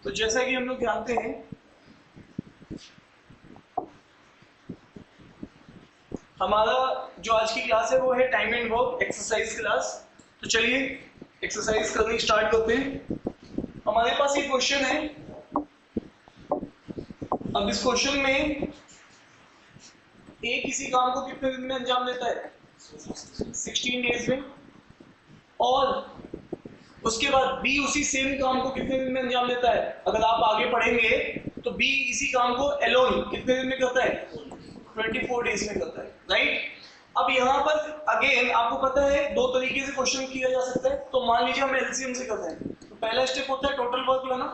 तो जैसा कि हम लोग जानते हैं हमारा जो आज की क्लास है वो है time and work exercise class. तो चलिए एक्सरसाइज करनी स्टार्ट करते हैं। हमारे पास एक क्वेश्चन है। अब इस क्वेश्चन में ए किसी काम को कितने दिन में अंजाम देता है? 16 डेज में। और उसके बाद बी उसी सेम काम को कितने दिन में अंजाम देता है? अगर आप आगे पढ़ेंगे तो बी इसी काम को एलोन कितने दिन में करता है? 24 डेज में करता है, राइट। अब यहाँ पर अगेन आपको पता है दो तरीके से क्वेश्चन किया जा सकता है। तो मान लीजिए हम एलसीएम से करते हैं। तो पहला स्टेप होता है टोटल वर्क लेना।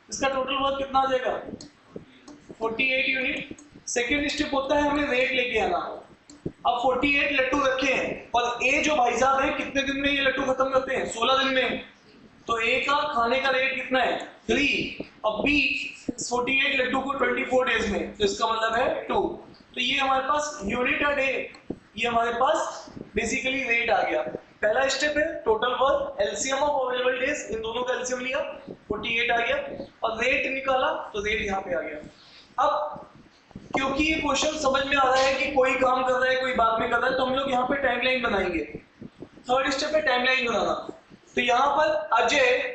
इसका टोटल वर्क कितना आ जाएगा? 48 यूनिट। सेकेंड स्टेप होता है हमें रेट लेके आना। अब 48 लड्डू रखे हैं और ए जो भाई साहब है कितने दिन में ये लड्डू खत्म करते हैं? 16 दिन में। तो ए का खाने का रेट कितना है? 3। अब बी 48 लड्डू को 24 डेज में, तो इसका मतलब है 2। तो ये हमारे पास यूनिट अ डे, ये हमारे पास बेसिकली रेट आ गया। पहला स्टेप है total work, LCM of available days, इन दोनों का एलसीएम लिया 48 आ गया और रेट निकाला तो रेट यहाँ पे आ गया। अब क्योंकि ये क्वेश्चन समझ में आ रहा है कि कोई काम कर रहा है कोई बाद में कर रहा है, तो हम लोग यहाँ पे टाइमलाइन बनाएंगे। थर्ड स्टेप है टाइमलाइन बनाना। तो यहाँ पर अजय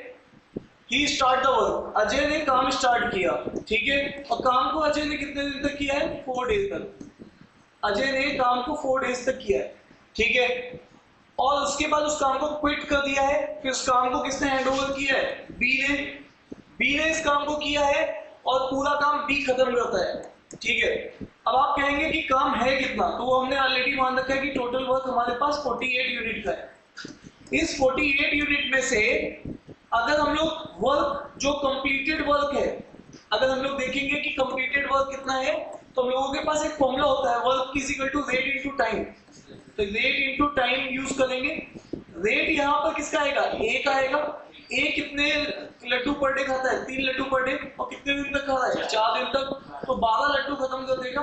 ही स्टार्ट द वर्क, अजय ने काम स्टार्ट किया, ठीक है। और काम को अजय ने कितने दिन तक किया है? 4 डेज तक। अजय ने काम को 4 डेज तक किया है, ठीक है। और उसके बाद उस काम को क्विट कर दिया है। फिर उस काम को किसने हैंड ओवर किया है? बी ने। बी ने इस काम को किया है और पूरा काम बी खत्म करता है, ठीक है। अब आप कहेंगे कि काम है कितना, तो वो हमने ऑलरेडी मान रखा है कि टोटल वर्क हमारे पास 48 यूनिट का है। इस 48 यूनिट में से अगर हम लोग वर्क जो कंप्लीटेड वर्क है, अगर हम लोग देखेंगे कि कंप्लीटेड वर्क कितना है, तो हम लोगों के पास एक फॉर्मूला होता है work is equal to rate into time. तो रेट इनटू टाइम यूज करेंगे। रेट यहाँ पर किसका आएगा? ए का आएगा। ए कितने लड्डू पर डे खाता है? 3 लड्डू पर डे। और कितने दिन तक खा रहा है? 4 दिन तक। तो 12 लड्डू खत्म कर देगा।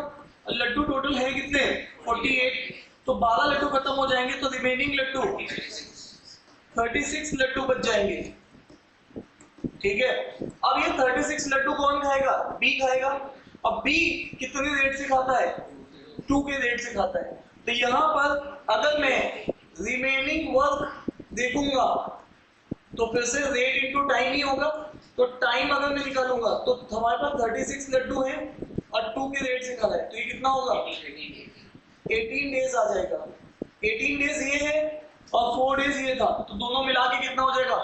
लड्डू टोटल है कितने? 48। तो 12 लड्डू खत्म हो जाएंगे तो रिमेनिंग लड्डू 36 लड्डू बच जाएंगे, ठीक है। अब ये 36 लड्डू कौन खाएगा? बी खाएगा। अब बी कितने रेट से खाता है? 2 के रेट से खाता है। तो यहाँ पर अगर मैं रिमेनिंग वर्क देखूंगा तो फिर से रेट इनटू टाइम ही होगा। तो टाइम अगर मैं निकालूंगा तो हमारे पास 36 लड्डू हैं और 2 के रेट से खा रहा है, तो ये कितना होगा? 18 डेज आ जाएगा। 18 डेज ये है और 4 डेज ये था, तो दोनों मिला के कितना हो जाएगा?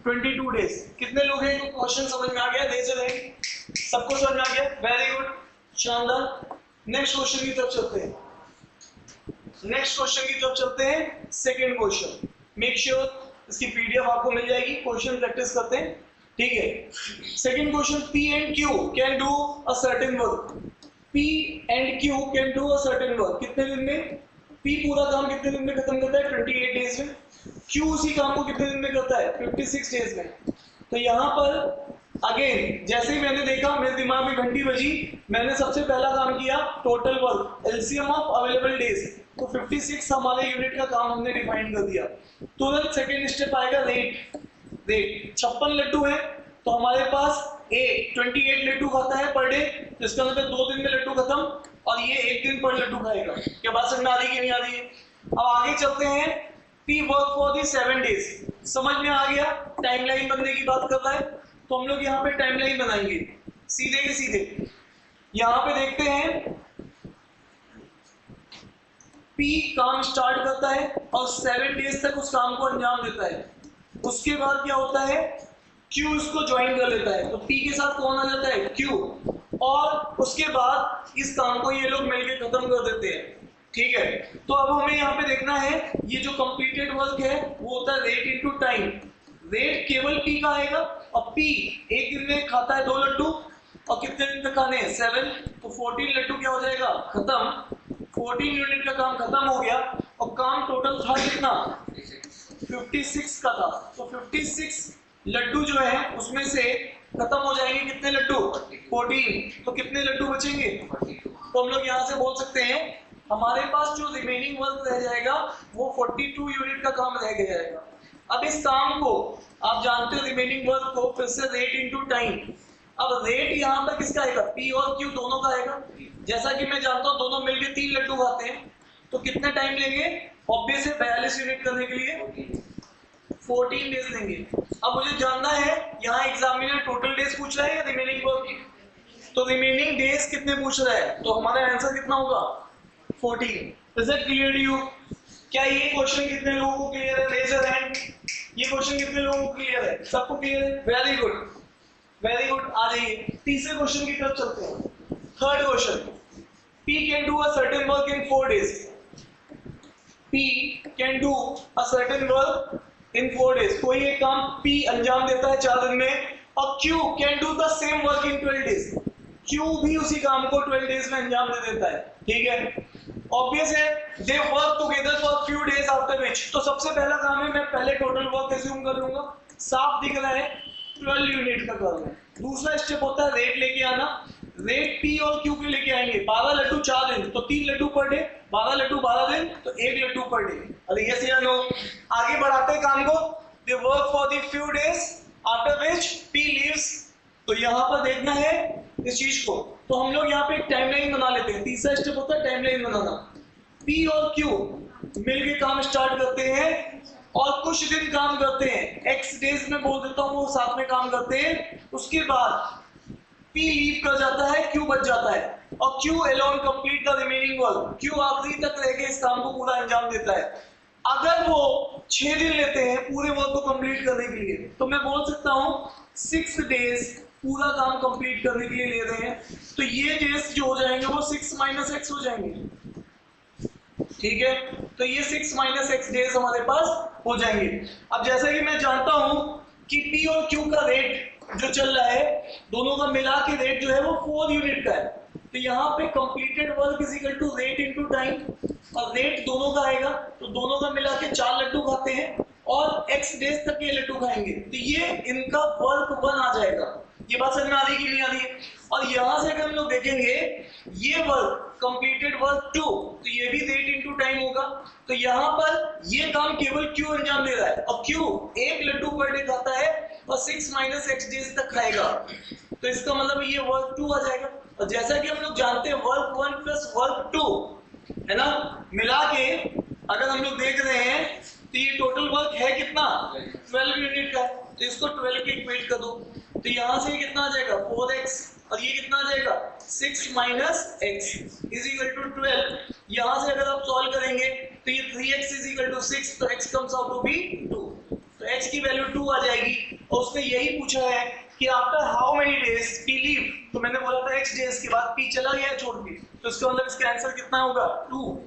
22 डेज। कितने लोग हैं? तो क्वेश्चन समझ में आ गया? दे चले सबको समझ में आ गया? वेरी गुड, शानदार। नेक्स्ट क्वेश्चन की तरफ चलते हैं। नेक्स्ट क्वेश्चन की तरफ चलते हैं। सेकंड क्वेश्चन, मेक श्योर इसकी पीडीएफ आपको मिल जाएगी। क्वेश्चन प्रैक्टिस करते हैं, ठीक है। Second question, P and Q can do a certain work. P and Q can do a certain work कितने दिन में? P पूरा काम कितने दिन में खत्म करता है? 28 डेज में। Q उसी काम को कितने दिन में करता है? 56 डेज में। तो यहाँ पर अगेन जैसे ही मैंने देखा मेरे दिमाग में घंटी बजी, मैंने सबसे पहला काम किया total work, LCM of available days. तो 56 हमारे यूनिट का काम हमने डिफाइन कर दिया। तुरंत सेकेंड स्टेप आएगा रेट। रेट 56 लड्डू है तो हमारे पास ए 28 लड्डू खाता है पर डे, तो इसका मतलब 2 दिन में लड्डू खत्म और ये 1 दिन पर लड्डू खाएगा। क्या बात समझ में आ रही है कि नहीं आ रही है? अब आगे चलते हैं। P work for the 7 days. समझ में आ गया? टाइमलाइन बनने की बात कर रहा है, तो हम लोग यहाँ पे टाइमलाइन बनाएंगे सीधे के सीधे। यहाँ पे देखते हैं P काम स्टार्ट करता है और 7 डेज तक उस काम को अंजाम देता है। उसके बाद क्या होता है? Q इसको ज्वाइन कर लेता है, तो P के साथ कौन आ जाता है? Q। और उसके बाद इस काम को ये लोग मिलकर खत्म कर देते हैं, ठीक है। तो अब हमें यहाँ पे देखना है ये जो कंप्लीटेड वर्क है वो होता है रेट इनटू टाइम। रेट केवल P का आएगा और P एक दिन में खाता है 2 लड्डू और कितने दिन तक खाने हैं? 7। तो 14 लड्डू क्या हो जाएगा? खत्म। 14 यूनिट का काम खत्म हो गया और काम टोटल था कितना? 56 का था। तो 56 लड्डू जो है उसमें से खत्म हो जाएंगे कितने लड्डू? 14। तो कितने लड्डू बचेंगे? तो हम लोग यहाँ से बोल सकते हैं हमारे पास जो रिमेनिंग वर्क रह जाएगा वो 42 यूनिट का काम रह जाएगा। अब इस काम को आप जानते हो रिमेनिंग वर्क को फिर से रेट इनटू टाइम। अब रेट यहाँ पर किसका आएगा, पी और क्यू दोनों का आएगा। जैसा कि मैं जानता हूँ दोनों मिलके 3 लड्डू खाते हैं, तो कितने टाइम लेंगे, ऑब्वियस है 42 यूनिट करने के लिए 14 डेज लेंगे। अब मुझे जानना है यहाँ एग्जामिनर टोटल डेज पूछ रहा है या रिमेनिंग वर्क, तो रिमेनिंग डेज कितने पूछ रहा है, तो हमारा आंसर कितना होगा 14। Is it clear to you? क्या ये क्वेश्चन कितने लोगों को क्लियर है, रेज योर हैंड। ये क्वेश्चन कितने लोगों को क्लियर है, सबको क्लियर है, वेरी गुड वेरी गुड। आ जाइए तीसरे क्वेश्चन की तरफ चलते हैं। Third question, P can do a certain work in 4 days. P can do a certain work in 4 days. कोई एक काम P अंजाम देता है 4 दिन में, और Q can do the same work in 12 days. Q भी उसी काम को 12 days में अंजाम दे देता है, ठीक है। ऑब्वियस है, they work together for few days after which, तो सबसे पहला काम है मैं पहले टोटल वर्क एज्यूम कर लूंगा, साफ दिख रहा है 12 यूनिट का काम है। दूसरा स्टेप होता है रेट लेके आना। रेट P और Q के लेके आएंगे, 12 लड्डू 4 दिन तो 3 लड्डू पर डे, 12 लड्डू 12 दिन तो 1 लड्डू पर डे। अरे यस या नो? आगे बढ़ाते हैं काम को, they work for the few days after which P leaves. तो यहाँ पर देखना है इस चीज को, तो हम लोग यहाँ पे एक टाइमलाइन बना लेते हैं। तीसरा स्टेप होता है टाइमलाइन बनाना। P और Q मिलके काम स्टार्ट करते हैं और कुछ दिन काम करते हैं, X डेज में बोल देता हूँ, वो साथ में काम करते हैं। उसके बाद P लीव कर जाता है, Q बच जाता है, और Q alone complete the remaining work। Q आखिरी तक रह के इस काम को पूरा अंजाम देता है। अगर वो 6 दिन लेते हैं पूरे वर्क को कंप्लीट करने के लिए, तो मैं बोल सकता हूँ 6 डेज पूरा काम कंप्लीट करने के लिए ले रहे हैं। तो ये डेज जो हो जाएंगे वो 6 - x हो जाएंगे, ठीक है। तो ये 6 - x डेज हमारे पास हो जाएंगे। अब जैसा कि मैं जानता हूं कि P और Q का रेट जो चल रहा है, दोनों का मिला के रेट जो है वो 4 यूनिट का है, तो यहाँ पे completed work is equal to rate into time, और रेट दोनों का आएगा तो दोनों का मिला के 4 लड्डू खाते हैं और x डेज तक ये लड्डू खाएंगे, तो ये इनका वर्क 1 आ जाएगा। ये बात समझ में आ रही है कि नहीं आ रही है? और यहाँ से अगर हम लोग देखेंगे ये वर्क कंप्लीटेड वर्क 2, तो ये भी रेट इनटू टाइम होगा। तो यहाँ पर ये काम केवल Q अंजाम दे रहा है, और Q 1 लड्डू पर डे खाता है और 6 - x डेज तक खाएगा, तो इसका मतलब ये वर्क 2 आ जाएगा। और जैसा कि हम लोग जानते हैं वर्क 1 प्लस वर्क 2 है ना, मिला के अगर हम लोग देख रहे हैं तो ये टोटल वर्क है कितना, 12 यूनिट का, तो इसको 12 के इक्वेट कर दो, तो यहाँ से कितना आ जाएगा 4x, और ये कितना आ जाएगा 6 - x इज इक्वल टू 12। यहाँ से अगर आप सॉल्व करेंगे तो ये 3x इज इक्वल टू 6, तो x comes out to be 2, तो x की वैल्यू 2 आ जाएगी। और उसने यही पूछा है कि after how many days P leave, तो मैंने बोला था x डेज के बाद P चला गया छोड़ के, तो इसका मतलब इसका आंसर कितना होगा 2।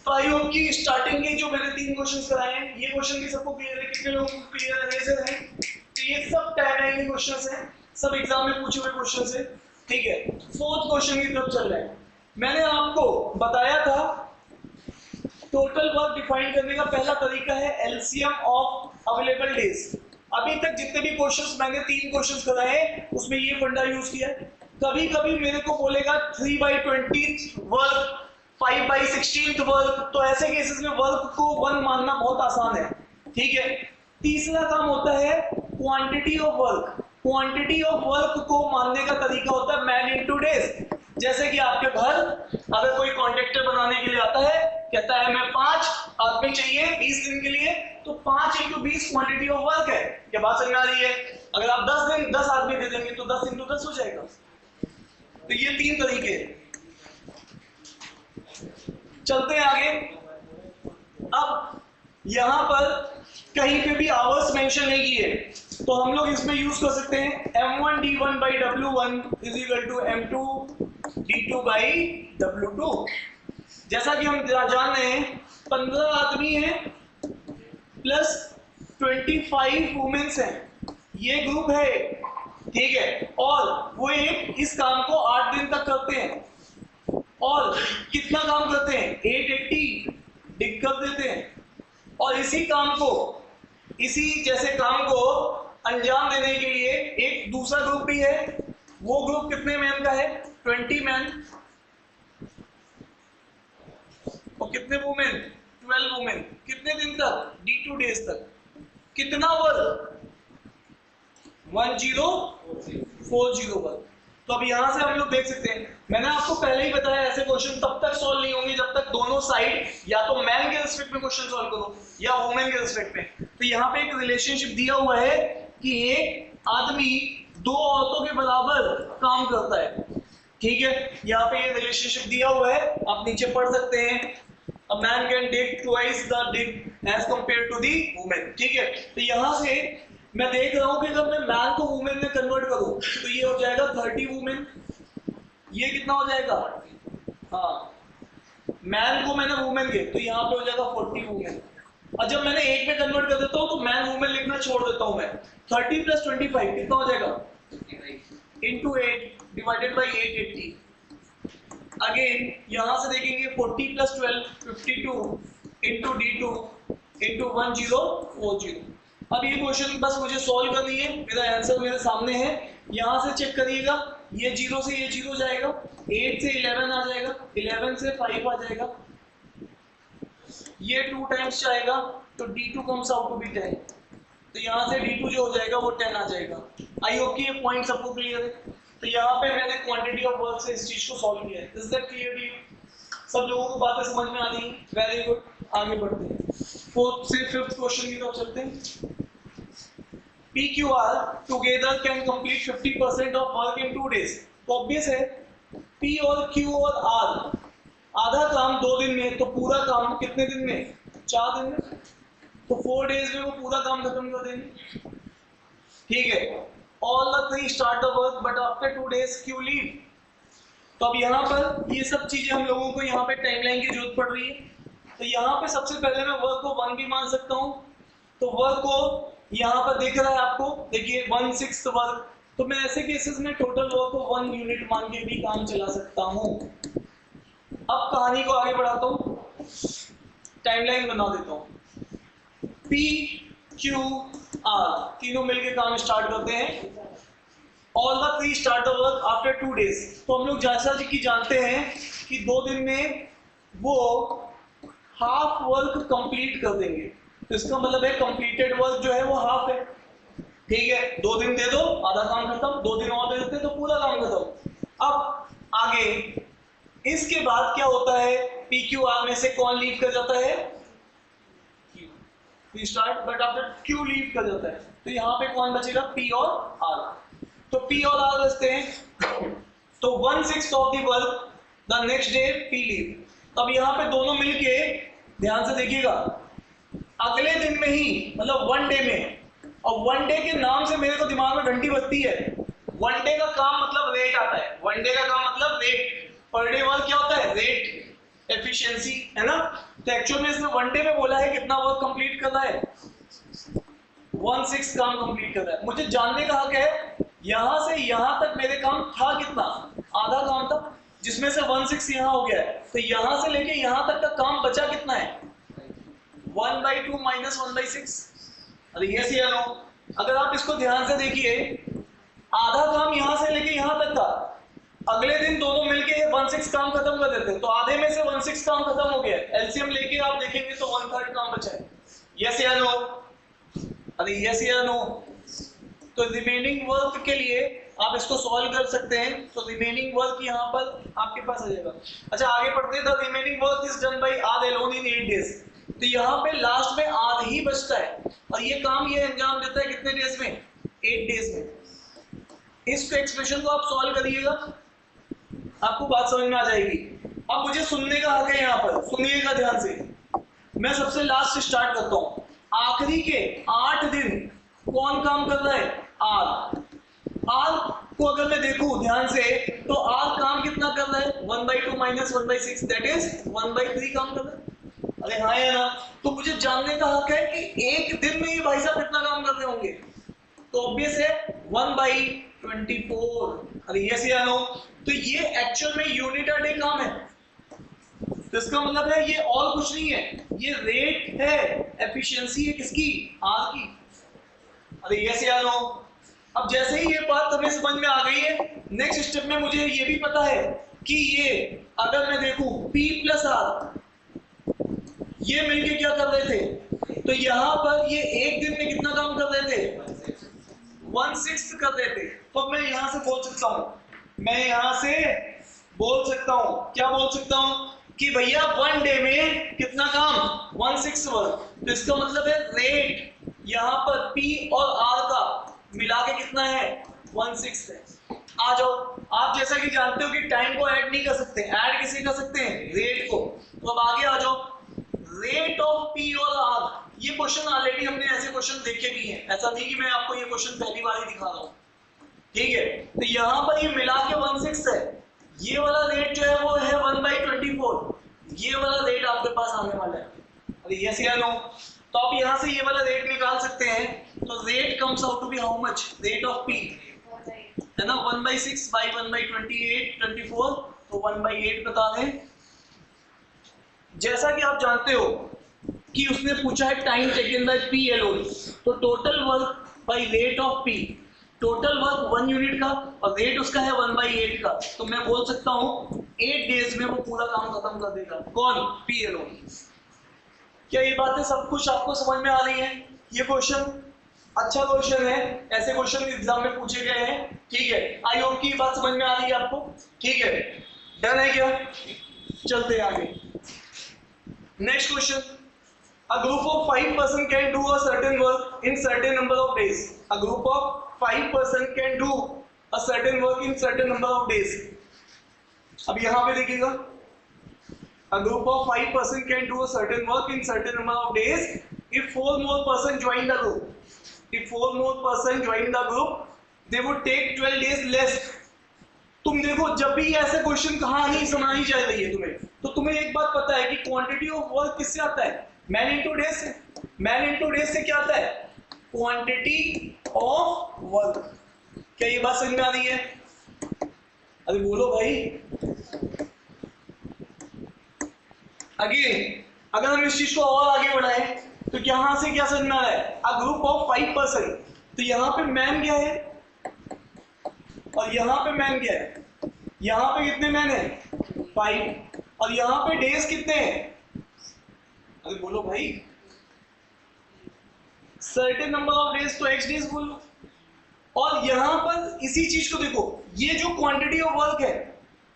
तो आई होप कि स्टार्टिंग के जो मैंने 3 क्वेश्चंस कराए हैं, ये क्वेश्चन भी सबको क्लियर है, कितने लोगों को क्लियर है, रेजर है? तो ये सब टाइमलाइन के क्वेश्चंस हैं, सब एग्जाम में पूछे हुए क्वेश्चंस हैं, ठीक है। फोर्थ क्वेश्चन की तरफ चल रहे हैं। मैंने आपको बताया था टोटल वर्क डिफाइन करने का पहला तरीका है एलसीएम ऑफ अवेलेबल डेज। अभी तक जितने भी क्वेश्चंस मैंने 3 क्वेश्चंस कराए हैं उसमें ये फंडा यूज किया है। कभी कभी मेरे को बोलेगा 3/20 वर्क, 5/16 वर्क, तो ऐसे केसेस में वर्क को 1 मानना बहुत आसान है, ठीक है। तीसरा काम होता है quantity of work. Quantity of work को मानने का तरीका होता है मैन इनटू डेज। जैसे कि आपके घर अगर कोई कॉन्ट्रैक्टर बनाने के लिए आता है, कहता है मैं 5 आदमी चाहिए 20 दिन के लिए, तो 5 × 20 क्वांटिटी ऑफ वर्क है। क्या बात समझ में आ रही है? अगर आप 10 आदमी दे देंगे तो 10 × 10 हो जाएगा। तो ये 3 तरीके। चलते हैं आगे। अब यहां पर कहीं पे भी आवर्स मेंशन नहीं किए, तो हम लोग इसमें यूज कर सकते हैं m1d1/w1 = m2d2/w2। जैसा कि हम जान रहे हैं 15 आदमी हैं प्लस 25 वुमेन्स हैं, ये ग्रुप है, ठीक है। और वो इस काम को 8 दिन तक करते हैं, और कितना काम करते हैं 880 डिग कर देते हैं। और इसी जैसे काम को अंजाम देने के लिए एक दूसरा ग्रुप भी है। वो ग्रुप कितने मैन का है 20 मैन, कितने वुमेन? 12 वुमेन। कितने दिन तक? D2 डेज तक। कितना वर्क? 1040 वर्क। तो अब यहां से हम लोग देख सकते हैं, मैंने आपको पहले ही बताया ऐसे क्वेश्चन तब तक सॉल्व नहीं होंगे जब तक दोनों साइड या तो मैन के रिस्पेक्ट में क्वेश्चन सॉल्व करो या वुमेन के रिस्पेक्ट में। तो यहाँ पे एक रिलेशनशिप दिया हुआ है कि एक आदमी दो औरतों के बराबर काम करता है, ठीक है। यहाँ पे ये रिलेशनशिप दिया हुआ है, आप नीचे पढ़ सकते हैं। A man can dig twice the dig as compared to the woman, ठीक है। तो यहाँ से मैं देख रहा हूँ कि अगर मैं मैन को वुमेन में कन्वर्ट करूँ तो ये हो जाएगा 30 वुमेन। ये कितना हो जाएगा? हाँ, मैन को मैंने वुमेन के, तो यहाँ पे हो जाएगा 40 वुमेन। और जब मैंने एक में कन्वर्ट कर देता हूँ तो मैन वुमेन लिखना छोड़ देता हूँ मैं। 30 + 25 कितना हो जाएगा? into 8 divided by 880। अगेन यहां से देखेंगे 40 + 12 52 into D2 into 1040। अब ये क्वेश्चन बस मुझे सॉल्व करनी है, मेरा आंसर मेरे सामने है। यहां से चेक करिएगा, ये 0 से ये 0 जाएगा, 8 से 11 आ जाएगा, 11 से 5 आ जाएगा, ये 2 टाइम्स जाएगा तो D2 comes out to B 10। तो यहाँ से D2 जो हो जाएगा वो 10 आ जाएगा। आई होप कि ये पॉइंट सबको क्लियर है। तो यहाँ पे मैंने क्वांटिटी ऑफ वर्क से इस चीज को सॉल्व किया है। Is that clear to you? सब लोगों को बातें समझ में आ रही हैं? वेरी गुड, आगे बढ़ते हैं। 4th से 5th क्वेश्चन की तरफ चलते हैं। PQR together can complete 50% of work in 2 days। तो ऑब्वियस है P और Q और R आधा काम 2 दिन में, तो पूरा काम कितने दिन में? 4 दिन में। तो 4 days में वो पूरा काम खत्म कर देंगे, ठीक है। All the 3 start the work but after 2 days Q leave। तो अब यहाँ पर ये सब चीजें हम लोगों को यहाँ पे टाइमलाइन की जरूरत पड़ रही है। तो यहाँ पे सबसे पहले मैं वर्क को 1 भी मान सकता हूँ। तो वर्क को यहाँ पर दिख रहा है आपको, देखिए 1/6 वर्क। तो मैं ऐसे केसेस में टोटल वर्क को 1 यूनिट मान के भी काम चला सकता हूँ। अब कहानी को आगे बढ़ाता हूँ, टाइमलाइन बना देता हूँ। P Q R तीनों मिलके काम स्टार्ट करते हैं। All the 3 start the work after 2 days। तो हम लोग जैसा कि जानते हैं कि 2 दिन में वो हाफ वर्क कंप्लीट कर देंगे। तो इसका मतलब है कंप्लीटेड वर्क जो है वो हाफ है, ठीक है। 2 दिन दे दो, आधा काम खत्म। 2 दिन और दे देते तो पूरा काम खत्म। अब आगे इसके बाद क्या होता है? PQR में से कौन लीव कर जाता है? P start but after Q leave कर जाता है। तो यहाँ पे कौन बचेगा? P और R। तो P और R बचते हैं। तो 1/6 of the work the next day P leave. अब यहाँ पे दोनों मिलके ध्यान से देखिएगा, अगले दिन में ही मतलब 1 डे में, और 1 डे के नाम से मेरे को दिमाग में घंटी बजती है। 1 डे का काम मतलब रेट आता है। 1 डे का काम मतलब रेट। पर डे वर्क क्या होता है? रेट, एफिशिएंसी, है ना। तो एक्चुअल में इसने 1 डे में बोला है कितना वर्क कंप्लीट करना है? 1/6 काम कंप्लीट करना है। मुझे जानने का हक है यहां से यहां तक मेरे काम था कितना? आधा काम था, जिसमें से 1/6 यहां हो गया है। तो यहां से लेके यहां तक का काम बचा कितना है? 1/2 - 1/6। अरे यस या नो? अगर आप इसको ध्यान से देखिए, आधा काम यहां से लेके यहां तक था, अगले दिन दोनों मिलके 1/6 काम खत्म कर देते हैं। तो आधे में से 1/6 काम खत्म हो गया है। एलसीएम लेके आप देखेंगे तो 1/3 काम बचा है। यस या नो? अरे यस या नो? तो रिमेनिंग वर्क के लिए आप इसको सॉल्व कर सकते हैं। तो रिमेनिंग वर्क यहाँ पर आपके पास आ जाएगा। अच्छा आगे पढ़ते हैं। The remaining work is done by R alone in 8 days। तो यहाँ पे लास्ट में R ही बचता है और ये काम ये अंजाम देता है कितने डेज में? 8 डेज में। इस एक्सप्रेशन को आप सॉल्व करिएगा, आपको बात समझ में आ जाएगी। अब मुझे सुनने का हक है, यहाँ पर सुनिएगा ध्यान से। मैं सबसे लास्ट से स्टार्ट करता हूँ। आखिरी के 8 दिन कौन काम कर रहा है? R। R को अगर मैं देखूं ध्यान से तो R काम कितना कर रहा है? 1/2 - 1/6 दैट इज 1/3 काम कर रहा है। अरे हाँ या ना? तो मुझे जानने का हक है कि एक दिन में ये भाई साहब कितना काम कर रहे होंगे। तो ऑब्वियस है 1/24। अरे यस या नो? तो ये एक्चुअल में यूनिट अ डे काम है। तो इसका मतलब है ये और कुछ नहीं है, ये रेट है, एफिशिएंसी है किसकी? R की। अरे यस या नो? अब जैसे ही ये बात हमें समझ में आ गई है, नेक्स्ट स्टेप में मुझे ये भी पता है कि ये अगर मैं देखूं P + R ये मिलके क्या कर रहे थे, तो यहां पर ये एक दिन में कितना काम कर रहे थे, 1/6 कर रहे थे। तो मैं यहां से बोल सकता हूं, मैं यहां से बोल सकता हूं, क्या बोल सकता हूं कि भैया 1 डे में कितना काम 1/6 वर्क। तो इसका मतलब है रेट यहां पर P और R का मिला के कितना है 1/6 है। आ जाओ, आप जैसा कि जानते हो कि टाइम को ऐड नहीं कर सकते, ऐड किसे कर सकते हैं, रेट को। तो अब आगे आ जाओ, रेट ऑफ P और R। ये क्वेश्चन ऑलरेडी हमने ऐसे क्वेश्चन देखे भी हैं, ऐसा नहीं कि मैं आपको ये क्वेश्चन पहली बार ही दिखा रहा हूं, ठीक है। तो यहां पर ये मिला के 1/6 है, ये वाला रेट जो है वो है 1/24, ये वाला रेट आपके पास आने वाला है। अरे यस या नो? तो आप यहां से ये वाला रेट निकाल सकते हैं। तो rate comes out to be how much, rate of P है ना 1/6 बाई 1/28 24, तो 1/8 बता दें। जैसा कि आप जानते हो कि उसने पूछा है time taken by P alone, तो total work by rate of P, total work 1 unit का और रेट उसका है 1/8 का। तो मैं बोल सकता हूं 8 डेज में वो पूरा काम खत्म कर देगा। कौन, P एलोन। क्या ये बातें सब कुछ आपको समझ में आ रही हैं? ये क्वेश्चन अच्छा क्वेश्चन है, ऐसे क्वेश्चन एग्जाम में पूछे गए हैं, ठीक है। आई होप की बात समझ में आ रही है आपको, ठीक है। डन है क्या? चलते हैं आगे। Next question, a group of 5 person can do a certain work in certain number of days. A group of 5 person can do a certain work in certain number of days. अब यहां पे देखिएगा, a group of 5 person can do a certain work in certain number of days if 4 more person join the group. If 4 more person join the group, they would take 12 days less. तुम देखो, जब भी ऐसे question कहानी सुनाई जा रही है तुम्हें, तो तुम्हें एक बात पता है कि क्वांटिटी ऑफ वर्क किससे आता है, मैन इनटू डेज से। मैन इनटू डेज से क्या आता है, क्वांटिटी ऑफ वर्क। क्या ये बात समझ में आ रही है? अरे बोलो भाई। अगेन अगर हम इस चीज को और आगे बढ़ाएं तो यहां से क्या समझ में आ रहा है, अ ग्रुप ऑफ 5 पर्सन। तो यहां पे मैन क्या है और यहां पे मैन क्या है, यहां पे कितने मैन है 5, और यहां पे डेज कितने हैं, अरे बोलो भाई, सर्टेन नंबर ऑफ डेज, तो एक्स डेज बोलो। और यहां पर इसी चीज को देखो, ये जो क्वांटिटी ऑफ वर्क है,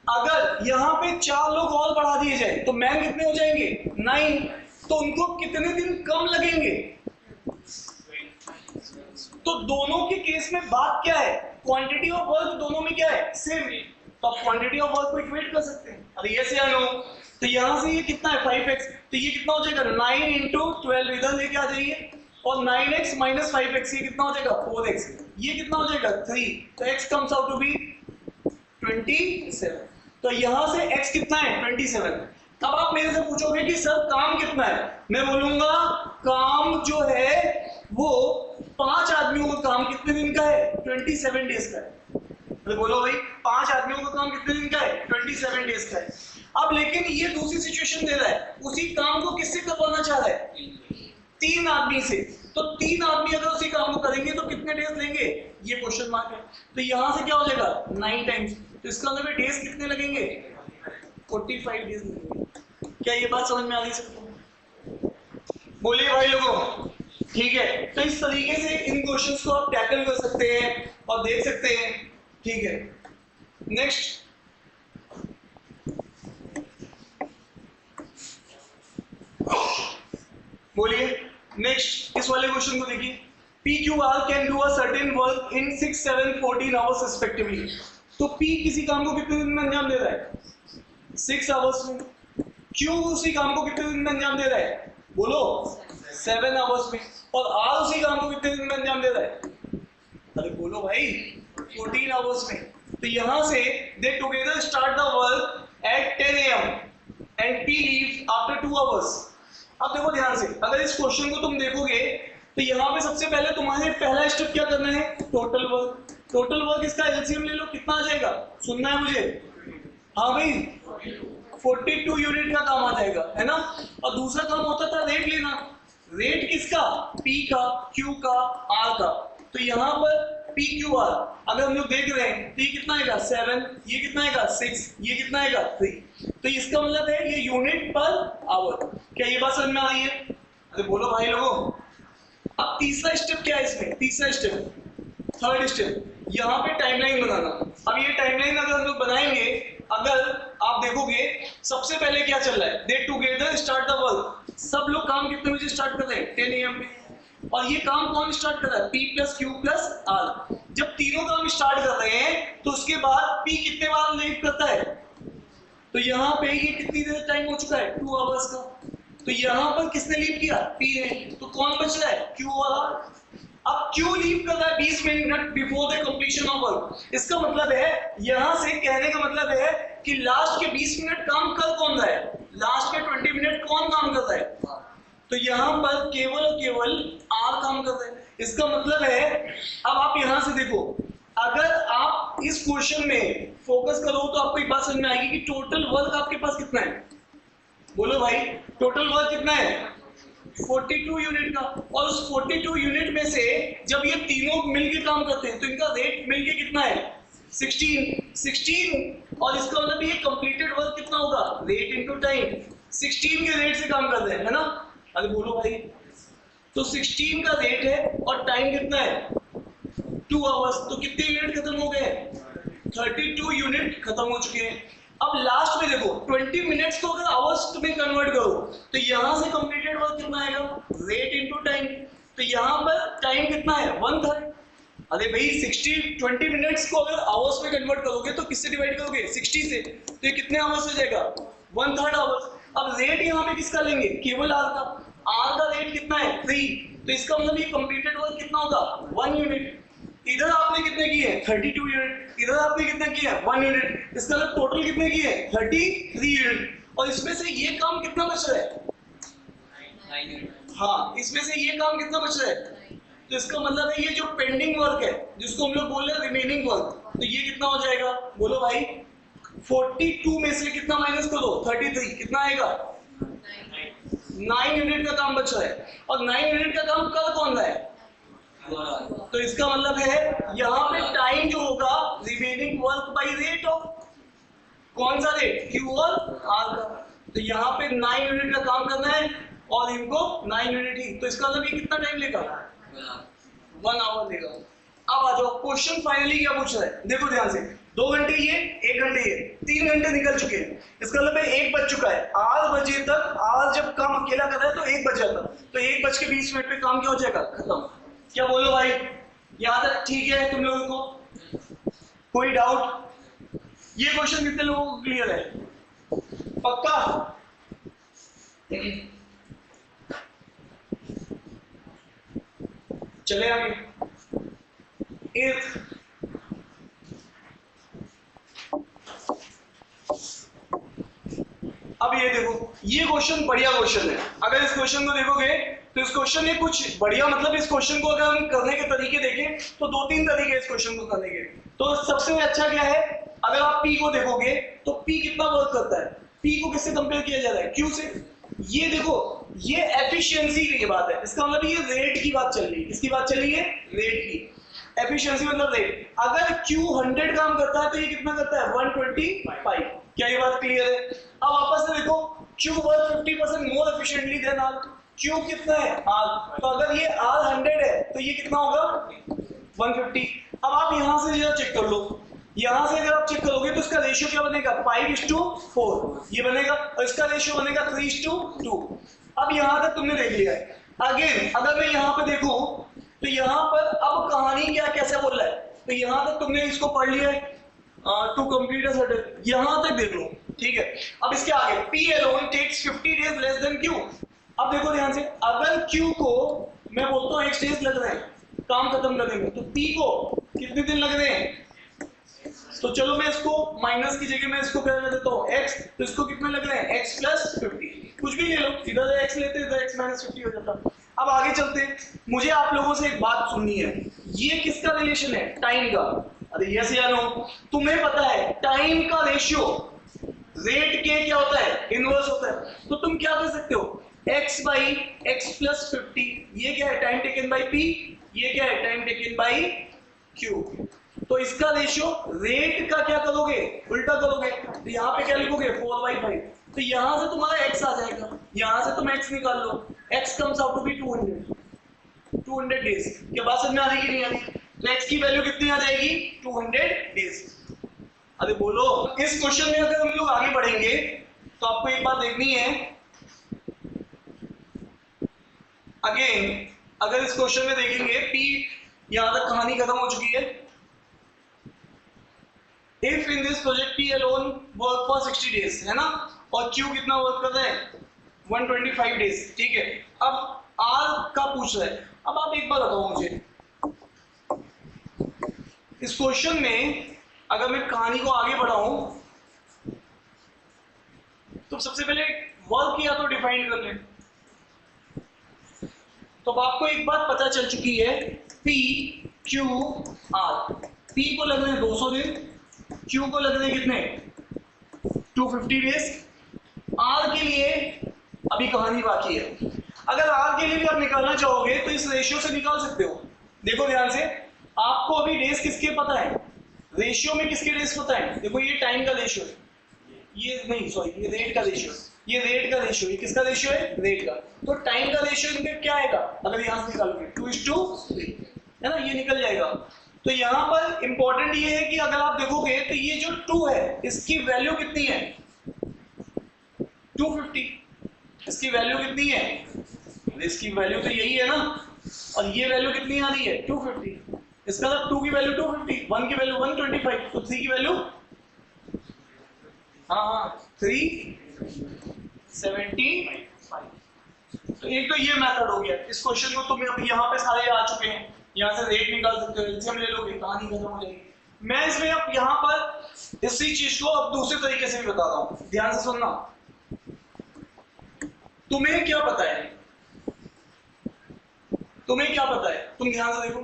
अगर यहां पे 4 लोग और बढ़ा दिए जाए तो मैन कितने हो जाएंगे 9, तो उनको कितने दिन कम लगेंगे। तो दोनों के केस में बात क्या है, क्वांटिटी ऑफ वर्क दोनों में क्या है, सेम। तो आप क्वांटिटी ऑफ वर्क को इक्वेट कर सकते हैं। अरे यस या नो? तो यहां से ये कितना है 5x, तो ये कितना हो जाएगा 9 इंटू 12, इधर लेके आ जाइए, और 9x माइनस 5x, ये कितना हो जाएगा 4x, ये कितना हो जाएगा 3, तो x comes out to be 27। तो यहां से x कितना है 27। अब आप मेरे से पूछोगे कि सर काम कितना है, मैं बोलूंगा काम जो है वो 5 आदमियों का काम कितने दिन का है 27 डेज का है। तो बोलो भाई 5 आदमियों का काम कितने दिन का है 27 डेज का है। अब लेकिन ये दूसरी सिचुएशन दे रहा है, उसी काम को किससे करवाना चाह रहा है 3 आदमी से। तो 3 आदमी अगर उसी काम को करेंगे तो कितने डेज लेंगे, ये क्वेश्चन मार्क है। तो यहां से क्या हो जाएगा 9 टाइम्स, तो इसका मतलब डेज कितने लगेंगे 45 डेज लगेंगे। क्या ये बात समझ में आ रही है? बोलिए भाई लोगों, ठीक है। तो इस तरीके से इन क्वेश्चंस को आप टैकल कर सकते हैं और देख सकते हैं, ठीक है। नेक्स्ट, बोलिए नेक्स्ट, इस वाले क्वेश्चन को देखिए, PQR can do a certain work in 6, 7, 14 hours respectively. तो P किसी काम को कितने दिन में अंजाम दे रहा है 6 आवर्स में, Q उसी काम को कितने दिन में अंजाम दे रहा है बोलो 7 आवर्स में, और R उसी काम को कितने दिन में अंजाम दे रहा है, अरे बोलो भाई 14 आवर्स में। तो यहां से they together start the work at 10 AM and P leaves after 2 hours. अब देखो ध्यान से, अगर इस क्वेश्चन को तुम देखोगे तो यहाँ पे सबसे पहले तुम्हारे पहला स्टेप क्या करना है, टोटल वर्क। टोटल वर्क इसका एलसीएम ले लो, कितना आ जाएगा, सुनना है मुझे, हाँ भाई 42 यूनिट का काम आ जाएगा, है ना। और दूसरा काम होता था रेट लेना, रेट किसका, P का, Q का, R का। तो यहाँ पर पी क्यू आर अगर हम लोग देख रहे हैं तो ये कितना आएगा 7, ये कितना आएगा 6, ये कितना आएगा 3। तो इसका मतलब है ये यूनिट पर आवर। क्या ये बात समझ में आ रही है? अरे बोलो भाई लोगों। अब तीसरा स्टेप क्या है इसमें? तीसरा स्टेप, थर्ड स्टेप, यहाँ पे टाइमलाइन बनाना। अब ये टाइमलाइन अगर हम लोग बनाएंगे, अगर आप देखोगे सबसे पहले क्या चल रहा है, दे टुगेदर स्टार्ट द वर्क। सब लोग काम कितने बजे स्टार्ट कर रहे हैं? 10 AM पे। और ये काम कौन स्टार्ट कर रहा है? P plus Q plus R। जब तीनों काम स्टार्ट कर रहे हैं तो उसके बाद P कितने बार लीव करता है? तो यहाँ पे ये कितनी देर टाइम हो चुका है? 2 आवर्स का। तो यहाँ पर किसने लीव किया? P ने। तो कौन बच रहा है? Q और R। अब क्यों लीव कर रहा है 20 minute before the completion of work? इसका मतलब है, यहां से कहने का मतलब है कि लास्ट के 20 मिनट काम कर कौन रहा है? लास्ट के 20 मिनट कौन काम कर रहा है? तो यहां पर केवल और केवल आर काम कर रहे हैं। इसका मतलब है, अब आप यहां से देखो, अगर आप इस क्वेश्चन में फोकस करो तो आपको एक बात समझ में आएगी कि टोटल वर्क आपके पास कितना है। बोलो भाई, टोटल वर्क कितना है? 42 यूनिट का। और उस 42 यूनिट में से जब ये तीनों मिलके काम करते हैं तो इनका रेट मिलके कितना है? 16। और इसका मतलब ये कंप्लीटेड वर्क कितना होगा? Rate into time. 16 के रेट से काम कर रहे हैं, है ना? अरे बोलो भाई। तो 16 का रेट है और टाइम कितना है? 2 आवर्स। तो कितने यूनिट खत्म हो गए? 32 यूनिट खत्म हो चुके हैं। अब लास्ट में देखो, 20 मिनट्स को अगर आवर्स में कन्वर्ट करो तो यहां से कंप्लीटेड वर्क कितना आएगा? Rate into time. तो यहां पर टाइम कितना है? 1/3। अरे भाई 20 मिनट्स को अगर आवर्स में कन्वर्ट करोगे तो किससे डिवाइड करोगे? 60 से। तो ये कितने आवर्स हो जाएगा? 1/3 आवर्स। अब रेट यहाँ पे किसका लेंगे? केवल आर का। आर का रेट कितना है? 3। तो इसका मतलब ये कंप्लीटेड वर्क कितना होगा? 1 यूनिट। इधर आपने कितने किए? 32 यूनिट। इधर आपने कितने किए? 1 यूनिट। इसका मतलब टोटल कितने किए? 33 यूनिट। और इसमें से ये काम कितना बच रहा है? 9 यूनिट। हाँ, इसमें से ये काम कितना बच रहा है? तो इसका मतलब है ये जो पेंडिंग वर्क है, जिसको हम लोग बोल रहे हैं रिमेनिंग वर्क, तो ये कितना हो जाएगा? बोलो भाई। 42 में से कितना माइनस करो? 33। कितना आएगा? 9 यूनिट का काम बच रहा है। और 9 यूनिट का काम कर कौन रहा है? तो इसका मतलब है यहाँ पे टाइम जो होगा remaining work by rate of कौन सा रेट? Q और R का। तो यहाँ पे 9 यूनिट का काम करना है और इनको 9 यूनिट ही। तो इसका मतलब ये कितना टाइम लेगा? 1 आवर लेगा। अब आ जाओ, क्वेश्चन फाइनली क्या पूछ रहा है? देखो ध्यान से, 2 घंटे ये, 1 घंटे ये, 3 घंटे निकल चुके हैं। इसका मतलब है 1 बज चुका है। 8 बजे तक आज जब काम अकेला कर रहा है तो 1 बज जाता। तो 1:20 पे काम क्या हो जाएगा? खत्म। क्या बोलो भाई? यहाँ तक ठीक है तुम लोगों को? कोई डाउट? ये क्वेश्चन कितने लोगों को क्लियर है? पक्का? चले आगे। एक अब ये देखो, ये क्वेश्चन बढ़िया क्वेश्चन है। अगर इस क्वेश्चन को देखोगे तो इस क्वेश्चन में कुछ बढ़िया, मतलब इस क्वेश्चन को अगर हम करने के तरीके देखें तो 2-3 तरीके इस क्वेश्चन को करने के। तो सबसे अच्छा क्या है, अगर आप P को देखोगे तो P कितना वर्क करता है? P को किससे कंपेयर किया जा रहा है? Q से। ये देखो, ये एफिशिएंसी की बात है। इसका मतलब ये रेट की बात चल रही है। किसकी बात चल रही है? रेट की। एफिशिएंसी मतलब रेट। अगर Q 100 काम करता है तो ये कितना करता है? 125। क्या ये बात क्लियर है? अब वापस से देखो, Q work 50% more efficiently than R। Q कितना है? R। तो अगर ये R 100 है तो ये कितना होगा? 150। अब आप यहां से जरा चेक कर लो। यहां से अगर आप चेक करोगे तो इसका रेशियो क्या बनेगा? 5:4 ये बनेगा। और इसका रेशियो बनेगा 3:2। अब यहां तक तुमने देख लिया है। अगेन अगर मैं यहां पे देखूं तो यहां पर अब कहानी क्या कैसे बोल रहा है? तो यहां तक तुमने इसको पढ़ लिया है, टू कंप्लीट अ सर्टेन, यहां तक देख लो, ठीक है। अब इसके आगे P alone takes 50 days less than Q। अब देखो ध्यान से, अगर Q को मैं बोलता हूँ 1 डेज लग रहे हैं काम खत्म करने में, तो P को कितने दिन लग रहे हैं? तो चलो मैं इसको माइनस की जगह मैं इसको कर देता हूँ x। तो इसको कितने लग रहे हैं? x + 50। कुछ भी ले लो, इधर x लेते इधर x - 50 हो जाता। अब आगे चलते हैं। मुझे आप लोगों से एक बात सुननी है, ये किसका रिलेशन है? टाइम का। अरे यस या नो? तुम्हें पता है टाइम का रेशियो रेट के क्या होता है? इनवर्स होता है। तो तुम क्या कर सकते हो? x/x + 50। ये क्या है? Time taken by p। ये क्या है? Time taken bye Q. तो इसका रेशियो रेट का क्या करोगे, उल्टा करोगे, तो यहाँ पे क्या लिखोगे 4/5। तो यहाँ से तुम्हारा x आ जाएगा, यहाँ से तुम x निकाल लो, x comes out to be 200 days. क्या बात समझ में आ रही कि नहीं आ रही? तो x की वैल्यू कितनी आ जाएगी 200 डेज। अरे बोलो, इस क्वेश्चन में अगर हम लोग आगे बढ़ेंगे तो आपको एक बात देखनी है। अगेन अगर इस क्वेश्चन में देखेंगे p, यहां तक कहानी खत्म हो चुकी है। If in this project p alone work for 60 days, है ना, और q कितना वर्क कर रहा है 125 डेज, ठीक है। अब r का पूछ रहा है। अब आप एक बार बताओ मुझे, इस क्वेश्चन में अगर मैं कहानी को आगे बढ़ाऊं तो सबसे पहले वर्क किया तो डिफाइन कर लें। तो अब आपको एक बात पता चल चुकी है, P Q R। P को लग रहे हैं 200 दिन, Q को लग रहे हैं कितने 250 डेज। R के लिए अभी कहानी बाकी है। अगर R के लिए भी आप निकालना चाहोगे तो इस रेशियो से निकाल सकते हो। देखो ध्यान से, आपको अभी डेज किसके पता है, रेशियो में किसके डेज पता है। देखो ये टाइम का रेशियो है, ये नहीं सॉरी ये रेट का रेशियो, ये रेट का रेशियो, ये किसका रेशियो है रेट का। तो टाइम का रेशियो इनका क्या आएगा, अगर यहां से निकालोगे 2:3, है ना, ये निकल जाएगा। तो यहाँ पर इंपॉर्टेंट ये है कि अगर आप देखोगे तो ये जो 2 है इसकी वैल्यू कितनी है 250, इसकी वैल्यू कितनी है, इसकी वैल्यू तो यही है ना, और ये वैल्यू कितनी आ रही है 250। इसका मतलब 2 की वैल्यू 250, 1 की वैल्यू 125, तो 3 की वैल्यू हाँ 375। तो एक तो ये मेथड हो गया। इस क्वेश्चन को तुम्हें अभी यहाँ पे सारे आ चुके हैं, यहाँ से रेट निकाल सकते हो, एलसीएम ले लोगे, कहानी खत्म हो जाएगी। मैं इसमें अब यहाँ पर इसी चीज को अब दूसरे तरीके से भी बता रहा हूँ, ध्यान से सुनना। तुम्हें क्या पता है, तुम्हें क्या पता है, तुम ध्यान से देखो।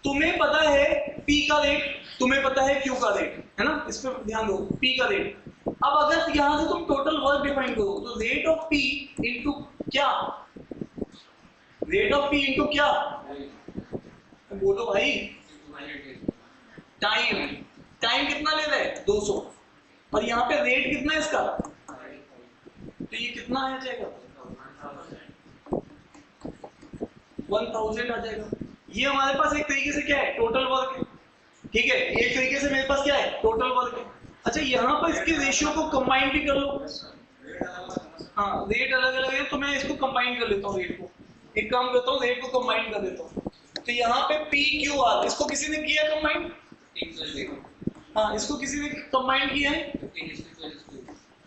तुम्हें पता है P का रेट, तुम्हें पता है Q का रेट, है ना, इस पे ध्यान दो, P का रेट। अब अगर यहां से तुम टोटल वर्क डिफाइन करो तो रेट ऑफ P इनटू क्या, रेट ऑफ P इनटू क्या, बोलो भाई, टाइम। टाइम कितना ले रहे हैं 200, और यहाँ पे रेट कितना है इसका, तो ये कितना आ जाएगा 1000 आ जाएगा। ये हमारे पास एक तरीके से क्या है टोटल वर्क है, ठीक है, एक तरीके से मेरे पास क्या है टोटल वर्क है। अच्छा यहाँ पर इसके रेशियो को कंबाइन भी कर लो, हाँ रेट अलग अलग है तो मैं इसको कंबाइन कर लेता हूँ, रेट को एक काम करता हूँ, रेट को कंबाइन कर देता हूँ। तो यहाँ पे पी क्यू आर, इसको किसी ने किया कंबाइन, हाँ इसको किसी ने कंबाइन किया है,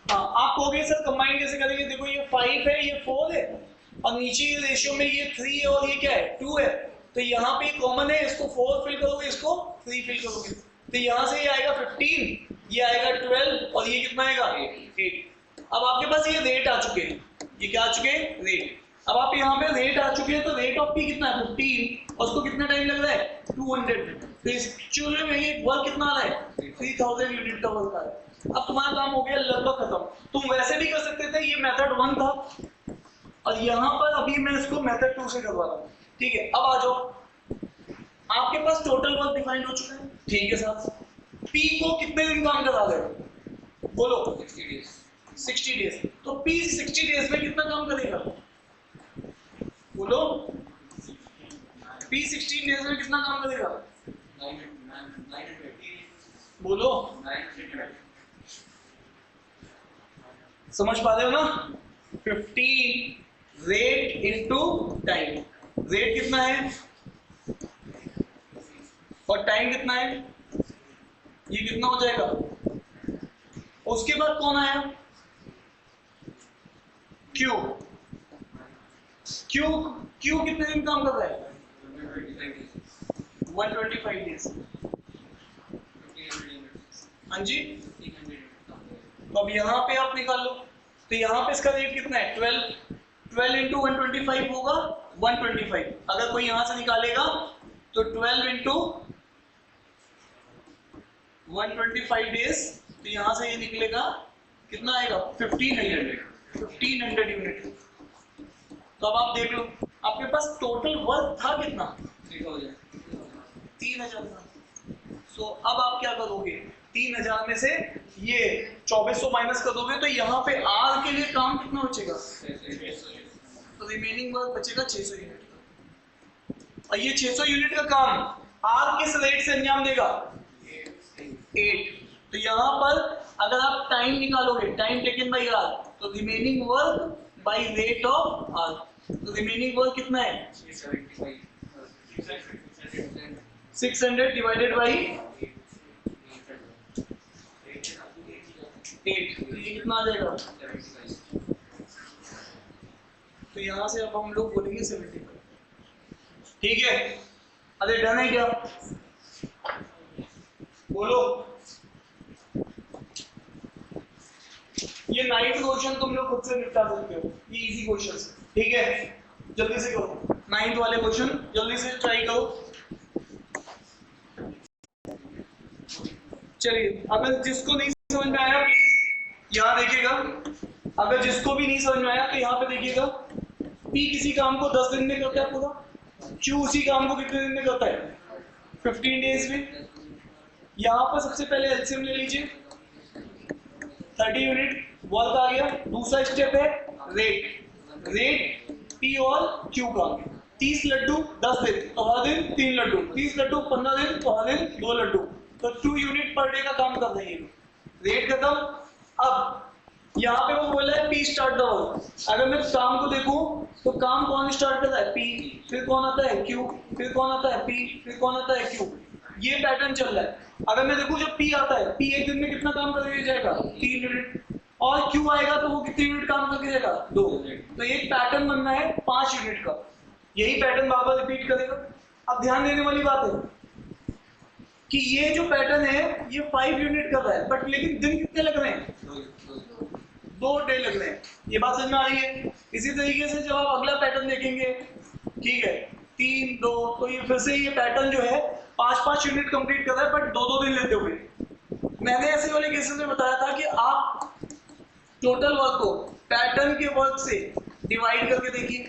हाँ आप कहोगे सर कंबाइन कैसे करेंगे, देखो ये 5 है ये 4 है और नीचे ये रेशियो में ये 3 है और ये क्या है 2 है, तो यहाँ पे कॉमन है, इसको 4 फिल करोगे इसको 3 फिल करोगे, तो यहाँ से ये आएगा 15, ये आएगा 12 और ये कितना आएगा 8। अब आपके पास ये रेट आ चुके हैं, ये क्या आ चुके हैं रेट। अब आप यहाँ पे रेट आ चुके हैं तो रेट ऑफ पी कितना है 15 और उसको कितना टाइम लग रहा है 200, तो इस चूल्हे में ये वर्क कितना आ रहा है 3000 यूनिट का वर्क आ रहा है। अब तुम्हारा काम हो गया लगभग खत्म। तुम वैसे भी कर सकते थे, ये मेथड 1 था और यहाँ पर अभी मैं इसको मेथड 2 से करवा रहा हूँ, ठीक है। अब आ जाओ, आपके पास टोटल वर्क डिफाइंड हो चुका है, ठीक है साहब। P को कितने दिन काम करा रहे हो बोलो 60 डेज, तो P 60 डेज में कितना काम करेगा बोलो, P 16 डेज में कितना काम करेगा बोलो, समझ पा रहे हो ना। 15 रेट इनटू टाइम, रेट कितना है और टाइम कितना है, ये कितना हो जाएगा। उसके बाद कौन आया क्यू, क्यू क्यू कितने दिन काम कर रहा है 125 डेज, हाँ जी। तो अब यहाँ पे आप निकाल लो, तो यहाँ पे इसका रेट कितना है 12 इंटू 125 होगा 125। अगर कोई यहाँ से निकालेगा तो 12 इंटू 125 डेज, तो यहाँ से ये निकलेगा कितना आएगा 1500 यूनिट। तो अब आप देख लो आपके पास टोटल वर्क था कितना 3000 का। सो अब आप क्या करोगे, 3000 में से ये 2400 माइनस कर दोगे तो यहाँ पे आर के लिए काम कितना बचेगा, तो रिमेनिंग वर्क बचेगा 600 यूनिट का। और ये 600 यूनिट का काम आर किस रेट से अंजाम देगा, 8। तो यहाँ पर अगर आप टाइम निकालोगे, टाइम टेकन बाई आर, तो remaining work by rate of R, तो रिमेनिंग वर्क कितना है 600 डिवाइडेड बाई 8, तो ये कितना आ जाएगा, तो यहाँ से अब हम लोग बोलेंगे 70। ठीक है, अरे डन है क्या, बोलो। ये 9th क्वेश्चन तुम लोग खुद से निपटा सकते हो, ये इजी क्वेश्चन है। ठीक है, जल्दी से करो 9th वाले क्वेश्चन, जल्दी से ट्राई करो। चलिए, अगर जिसको नहीं समझ में आया यहाँ देखिएगा, अगर जिसको भी नहीं समझ में आया तो यहाँ पे देखिएगा, P किसी काम को 10 दिन में करता है पूरा, Q उसी काम को कितने दिन में करता है, 15 डेज में। यहाँ पर सबसे पहले एलसीएम ले लीजिए, 30 यूनिट वर्क आ गया। दूसरा स्टेप है रेट, रेट P और Q का, 30 लड्डू 10 दिन तो हर दिन 3 लड्डू, 30 लड्डू 15 दिन तो हर दिन 2 लड्डू, तो 2 यूनिट पर डे का काम कर रहे हैं, रेट खत्म। अब यहाँ पे वो बोल रहा है P स्टार्ट द वर्क, अगर मैं काम को देखूं तो काम कौन स्टार्ट करता है, P, फिर कौन आता है Q, फिर कौन आता है P, फिर कौन आता है Q, ये पैटर्न चल रहा है। अगर मैं देखूं जब P आता है, P एक दिन में कितना काम करके जाएगा, 3 यूनिट, और Q आएगा तो वो कितनी यूनिट काम करके जाएगा, 2। तो एक पैटर्न बनना है 5 यूनिट का, यही पैटर्न बार बार रिपीट करेगा। अब ध्यान देने वाली बात है कि ये जो पैटर्न है ये 5 यूनिट का है, बट लेकिन दिन कितने लग रहे हैं, 2 डे लग रहे हैं। ये बात समझ में आ रही है। इसी तरीके से जब आप अगला पैटर्न देखेंगे, ठीक है, 3 2, तो ये फिर से ये पैटर्न जो है 5 यूनिट कंप्लीट कर रहा है, बट 2 दिन लेते हुए। मैंने ऐसे वाले केसेस में बताया था कि आप टोटल वर्क को पैटर्न के वर्क से डिवाइड करके देखिए,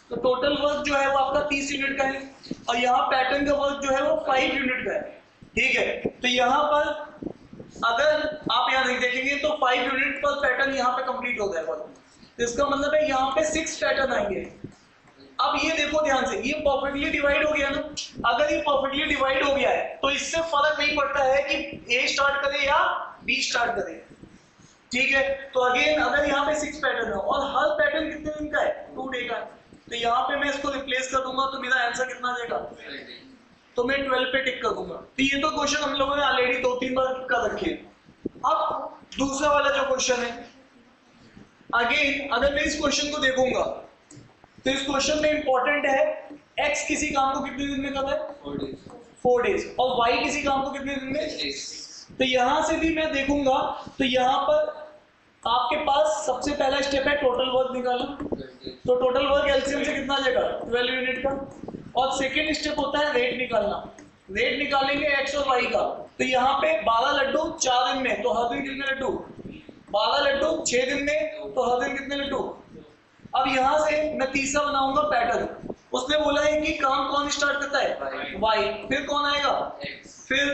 तो टोटल वर्क जो है वो आपका 30 यूनिट का है, और यहाँ पैटर्न का वर्क जो है वो 5 यूनिट का है। ठीक है, तो यहाँ पर अगर आप यहाँ नहीं देखेंगे तो 5 यूनिट पर पैटर्न यहाँ पे कंप्लीट हो जाएगा, तो इसका मतलब है यहाँ पे 6 पैटर्न आएंगे। अब ये देखो ध्यान से, ये परफेक्टली डिवाइड हो गया ना, अगर ये परफेक्टली डिवाइड हो गया है तो इससे फर्क नहीं पड़ता है कि A स्टार्ट करे या B स्टार्ट करे। ठीक है, तो अगेन अगर यहाँ पे 6 पैटर्न है और हर पैटर्न कितने दिन का है, 2 डे का है, तो यहाँ पे मैं इसको रिप्लेस कर दूंगा तो मेरा आंसर कितना देगा, तो मैं 12 पे टिक कर दूंगा। तो ये तो क्वेश्चन हम लोगों ने ऑलरेडी 2-3 बार कर रखे हैं। अब दूसरा वाला जो क्वेश्चन है, अगेन अगर मैं इस क्वेश्चन को देखूंगा तो इस क्वेश्चन में इंपॉर्टेंट है x किसी काम को कितने दिन में करता है, 4 डेज, और y किसी काम को कितने दिन में। तो यहां से भी मैं देखूंगा तो यहाँ पर आपके पास सबसे पहला स्टेप है टोटल वर्क निकालना, तो टोटल वर्क एलसीएम से कितना आ जाएगा, 12 यूनिट का। और सेकेंड स्टेप होता है रेट निकालना, रेट निकालेंगे x और y का, तो यहाँ पे 12 लड्डू 4 दिन में तो हर दिन कितने लड्डू, 12 लड्डू 6 दिन में तो हर दिन कितने लड्डू। अब यहाँ से मैं तीसरा बनाऊंगा पैटर्न, उसने बोला है कि काम कौन स्टार्ट करता है, y, फिर कौन आएगा, फिर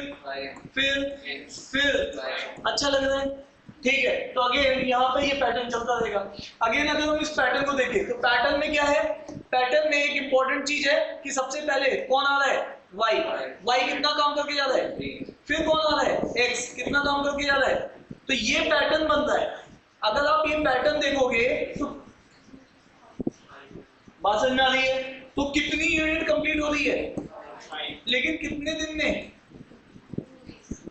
अच्छा लग रहा है। ठीक है, तो अगेन यहाँ पे ये पैटर्न चलता रहेगा। अगेन अगर हम इस पैटर्न को देखें तो पैटर्न में क्या है, पैटर्न में एक इंपॉर्टेंट चीज है कि सबसे पहले कौन आ रहा है, y कितना काम करके जा रहा है, फिर कौन आ रहा है, x कितना काम करके जा रहा है, तो ये पैटर्न बन रहा है। अगर आप ये पैटर्न देखोगे तो बात समझ में आ रही है, तो कितनी यूनिट कंप्लीट हो रही है, लेकिन कितने दिन में,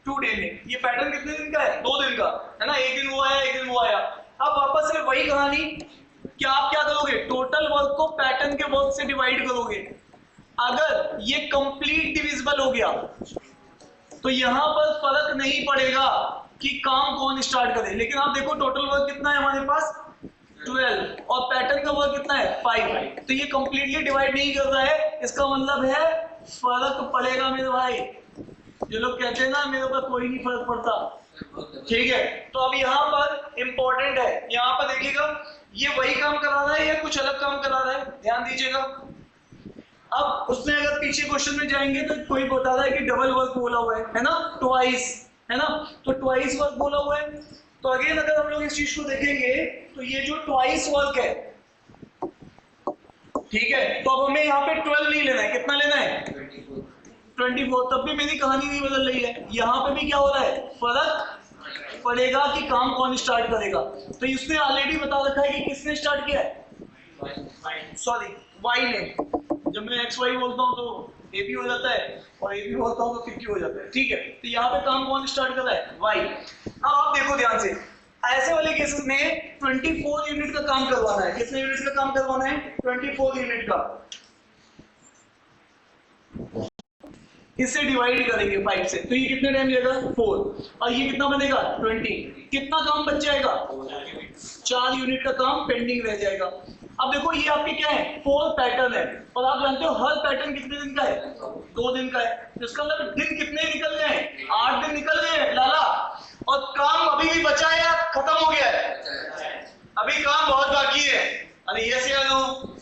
2 डे में। ये पैटर्न कितने दिन का है, 2 दिन का है ना, एक दिन वो आया एक दिन वो आया। अब वापस से वही कहानी कि आप क्या करोगे, टोटल वर्क को पैटर्न के वर्क से डिवाइड करोगे। अगर ये कंप्लीट डिविजिबल हो गया तो यहां पर फर्क नहीं पड़ेगा कि काम कौन स्टार्ट करे, लेकिन आप देखो टोटल वर्क कितना है हमारे पास, 12, और पैटर्न का वर्क कितना है, 5, तो ये कंप्लीटली डिवाइड नहीं कर रहा है, इसका मतलब है फर्क पड़ेगा मेरे भाई। जो लोग कहते हैं ना मेरे ऊपर कोई नहीं फर्क पड़ता, ठीक है। तो अब यहाँ पर इंपॉर्टेंट है, यहाँ पर देखिएगा ये वही काम करा रहा है या कुछ अलग काम करा रहा है, ध्यान दीजिएगा। अब उसने अगर पीछे क्वेश्चन में जाएंगे तो कोई बता रहा है कि डबल वर्क बोला हुआ है ना, ट्वाइस, है ना, तो ट्वाइस वर्क बोला हुआ है। तो अगेन अगर हम लोग इस चीज को देखेंगे तो ये जो ट्वाइस वर्क है, ठीक है, तो अब हमें यहाँ पे 12 नहीं लेना है, कितना लेना है 24। तब भी मेरी कहानी नहीं बदल रही है, यहाँ पे भी क्या हो रहा है, फर्क पड़ेगा कि काम कौन स्टार्ट करेगा। तो इसने ऑलरेडी बता रखा है कि किसने स्टार्ट किया है, सॉरी वाई ने। जब मैं एक्स वाई बोलता हूँ तो ए बी हो जाता है, और ए बी बोलता हूँ तो फिर क्यू हो जाता है, ठीक है। तो यहाँ पे काम कौन स्टार्ट कर रहा है, वाई। अब आप देखो ध्यान से, ऐसे वाले केसेस में 24 यूनिट का काम करवाना है। कितने यूनिट का काम करवाना है, 24 यूनिट का। इससे डिवाइड करेंगे 5 से, तो ये कितने टाइम जाएगा 4, और ये कितना बनेगा 20। कितना काम बच जाएगा, 4 यूनिट का काम पेंडिंग रह जाएगा। अब देखो ये आपके क्या है, 4 पैटर्न है, और आप जानते हो हर पैटर्न कितने दिन का है, 2 दिन का है। इसका मतलब दिन कितने निकल गए हैं, 8 दिन निकल गए हैं लाला, और काम अभी भी बचा है या खत्म हो गया है, अभी काम बहुत बाकी है। अरे यस या नो,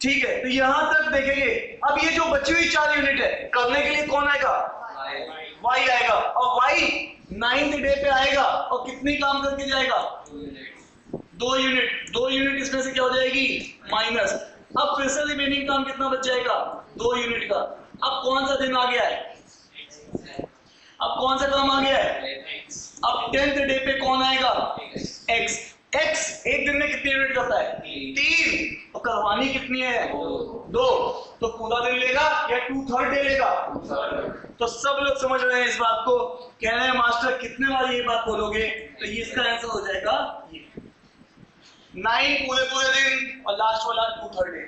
ठीक है। तो यहां तक देखेंगे। अब ये जो बची हुई 4 यूनिट है, करने के लिए कौन आएगा, वाई आएगा, और वाई 9th डे पे आएगा, और कितनी काम करके जाएगा, 2 यूनिट। 2 यूनिट इसमें से क्या हो जाएगी, माइनस। अब फिर से रिमेनिंग काम कितना बच जाएगा, 2 यूनिट का। अब कौन सा दिन आ गया है, अब कौन सा काम आ गया है, अब 10th डे पे कौन आएगा, एक्स। एक्स एक दिन में कितनी यूनिट करता है, 3, तो करवानी कितनी है, 2, तो पूरा दिन लेगा या 2/3 डे लेगा। तो सब लोग समझ रहे हैं इस बात को, कह रहे हैं मास्टर कितने बार ये बात बोलोगे, तो ये इसका आंसर हो जाएगा 9 पूरे दिन, और लास्ट वाला 2/3 डे।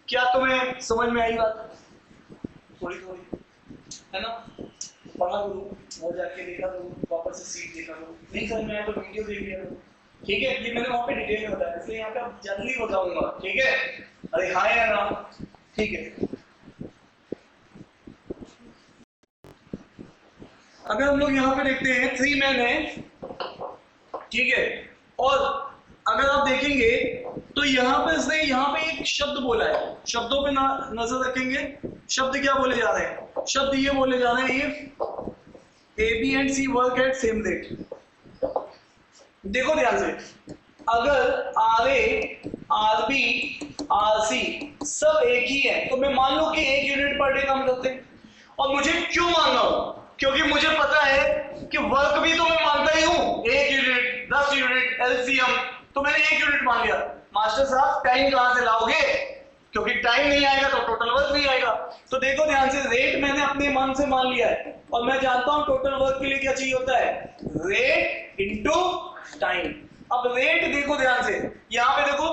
क्या तुम्हें समझ में आई बात, थोड़ी है ना, पढ़ा करो और जाके देखा करो, वापस से सीट देखा करो, नहीं समझ में आया तो वीडियो देख लिया करो, ठीक है। ये मैंने वहां पे डिटेल में बताया, इसलिए यहाँ पे अब जल्दी बताऊंगा, ठीक है। अरे हाँ या ना, ठीक है। अगर हम लोग यहाँ पे देखते हैं 3 मैन है, ठीक है, और अगर आप देखेंगे तो यहाँ पे इसने यहाँ पे एक शब्द बोला है, शब्दों पे नजर रखेंगे। शब्द क्या बोले जा रहे हैं, शब्द ये बोले जा रहे हैं, if A B and C work at same rate. देखो ध्यान से, अगर R A, R B, R C सब एक ही है, तो मैं मान लूं कि 1 यूनिट पर डे काम करते हैं। और मुझे क्यों मान रहा हूं, क्योंकि मुझे पता है कि वर्क भी तो मैं मानता ही हूं, 1 यूनिट, 10 यूनिट, एलसीएम, तो मैंने 1 यूनिट मान लिया। मास्टर साहब टाइम कहां से लाओगे, क्योंकि टाइम नहीं आएगा तो टोटल वर्क नहीं आएगा। तो देखो ध्यान से, रेट मैंने अपने मन से मान लिया है, और मैं जानता हूं टोटल वर्क के लिए क्या चाहिए होता है, रेट इनटू टाइम। अब रेट देखो ध्यान से, यहाँ पे देखो,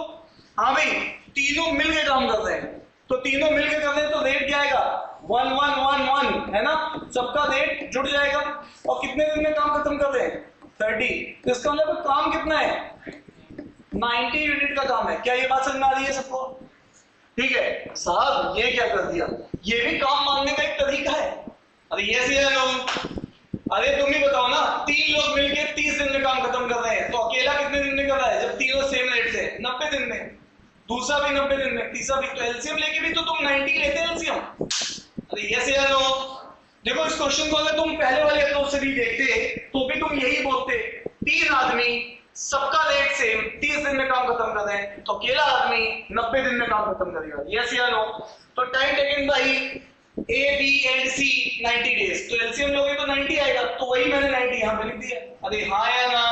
हाँ भाई तीनों मिलके काम कर रहे हैं, तो तीनों मिलके कर रहे हैं, तो रेट क्या आएगा, 1 1 1 1, है ना, सबका रेट जुड़ जाएगा। और कितने दिन में काम खत्म कर रहे हैं, 30। तो इसका मतलब काम कितना है, 90 यूनिट का काम है। क्या ये बात समझ में आ रही है सबको, ठीक है। साहब ये क्या कर दिया, ये भी काम मानने का एक तरीका है। अरे ये सी है लोग, अरे तुम ही बताओ ना, 3 लोग मिलके 30 दिन में काम खत्म कर रहे हैं, तो अकेला कितने दिन में कर रहा है, जब तीनों सेम रेट से, 90 दिन में, दूसरा भी 90 दिन में, तीसरा भी। तो एलसीएम लेके भी तो तुम 90 लेते हैं एलसीएम। अरे ये से यार देखो, इस क्वेश्चन को अगर तुम पहले वाले अप्रोच से भी देखते तो भी तुम यही बोलते, 3 आदमी सबका रेट सेम, 30 दिन में काम खत्म कर रहे हैं, तो अकेला आदमी 90 दिन में काम खत्म करेगा, यस या नो। तो time taken by A B and C 90 days, तो एलसीएम लोगे तो 90 आएगा, तो वही मैंने 90 यहाँ पे लिख दिया। अरे हाँ या ना,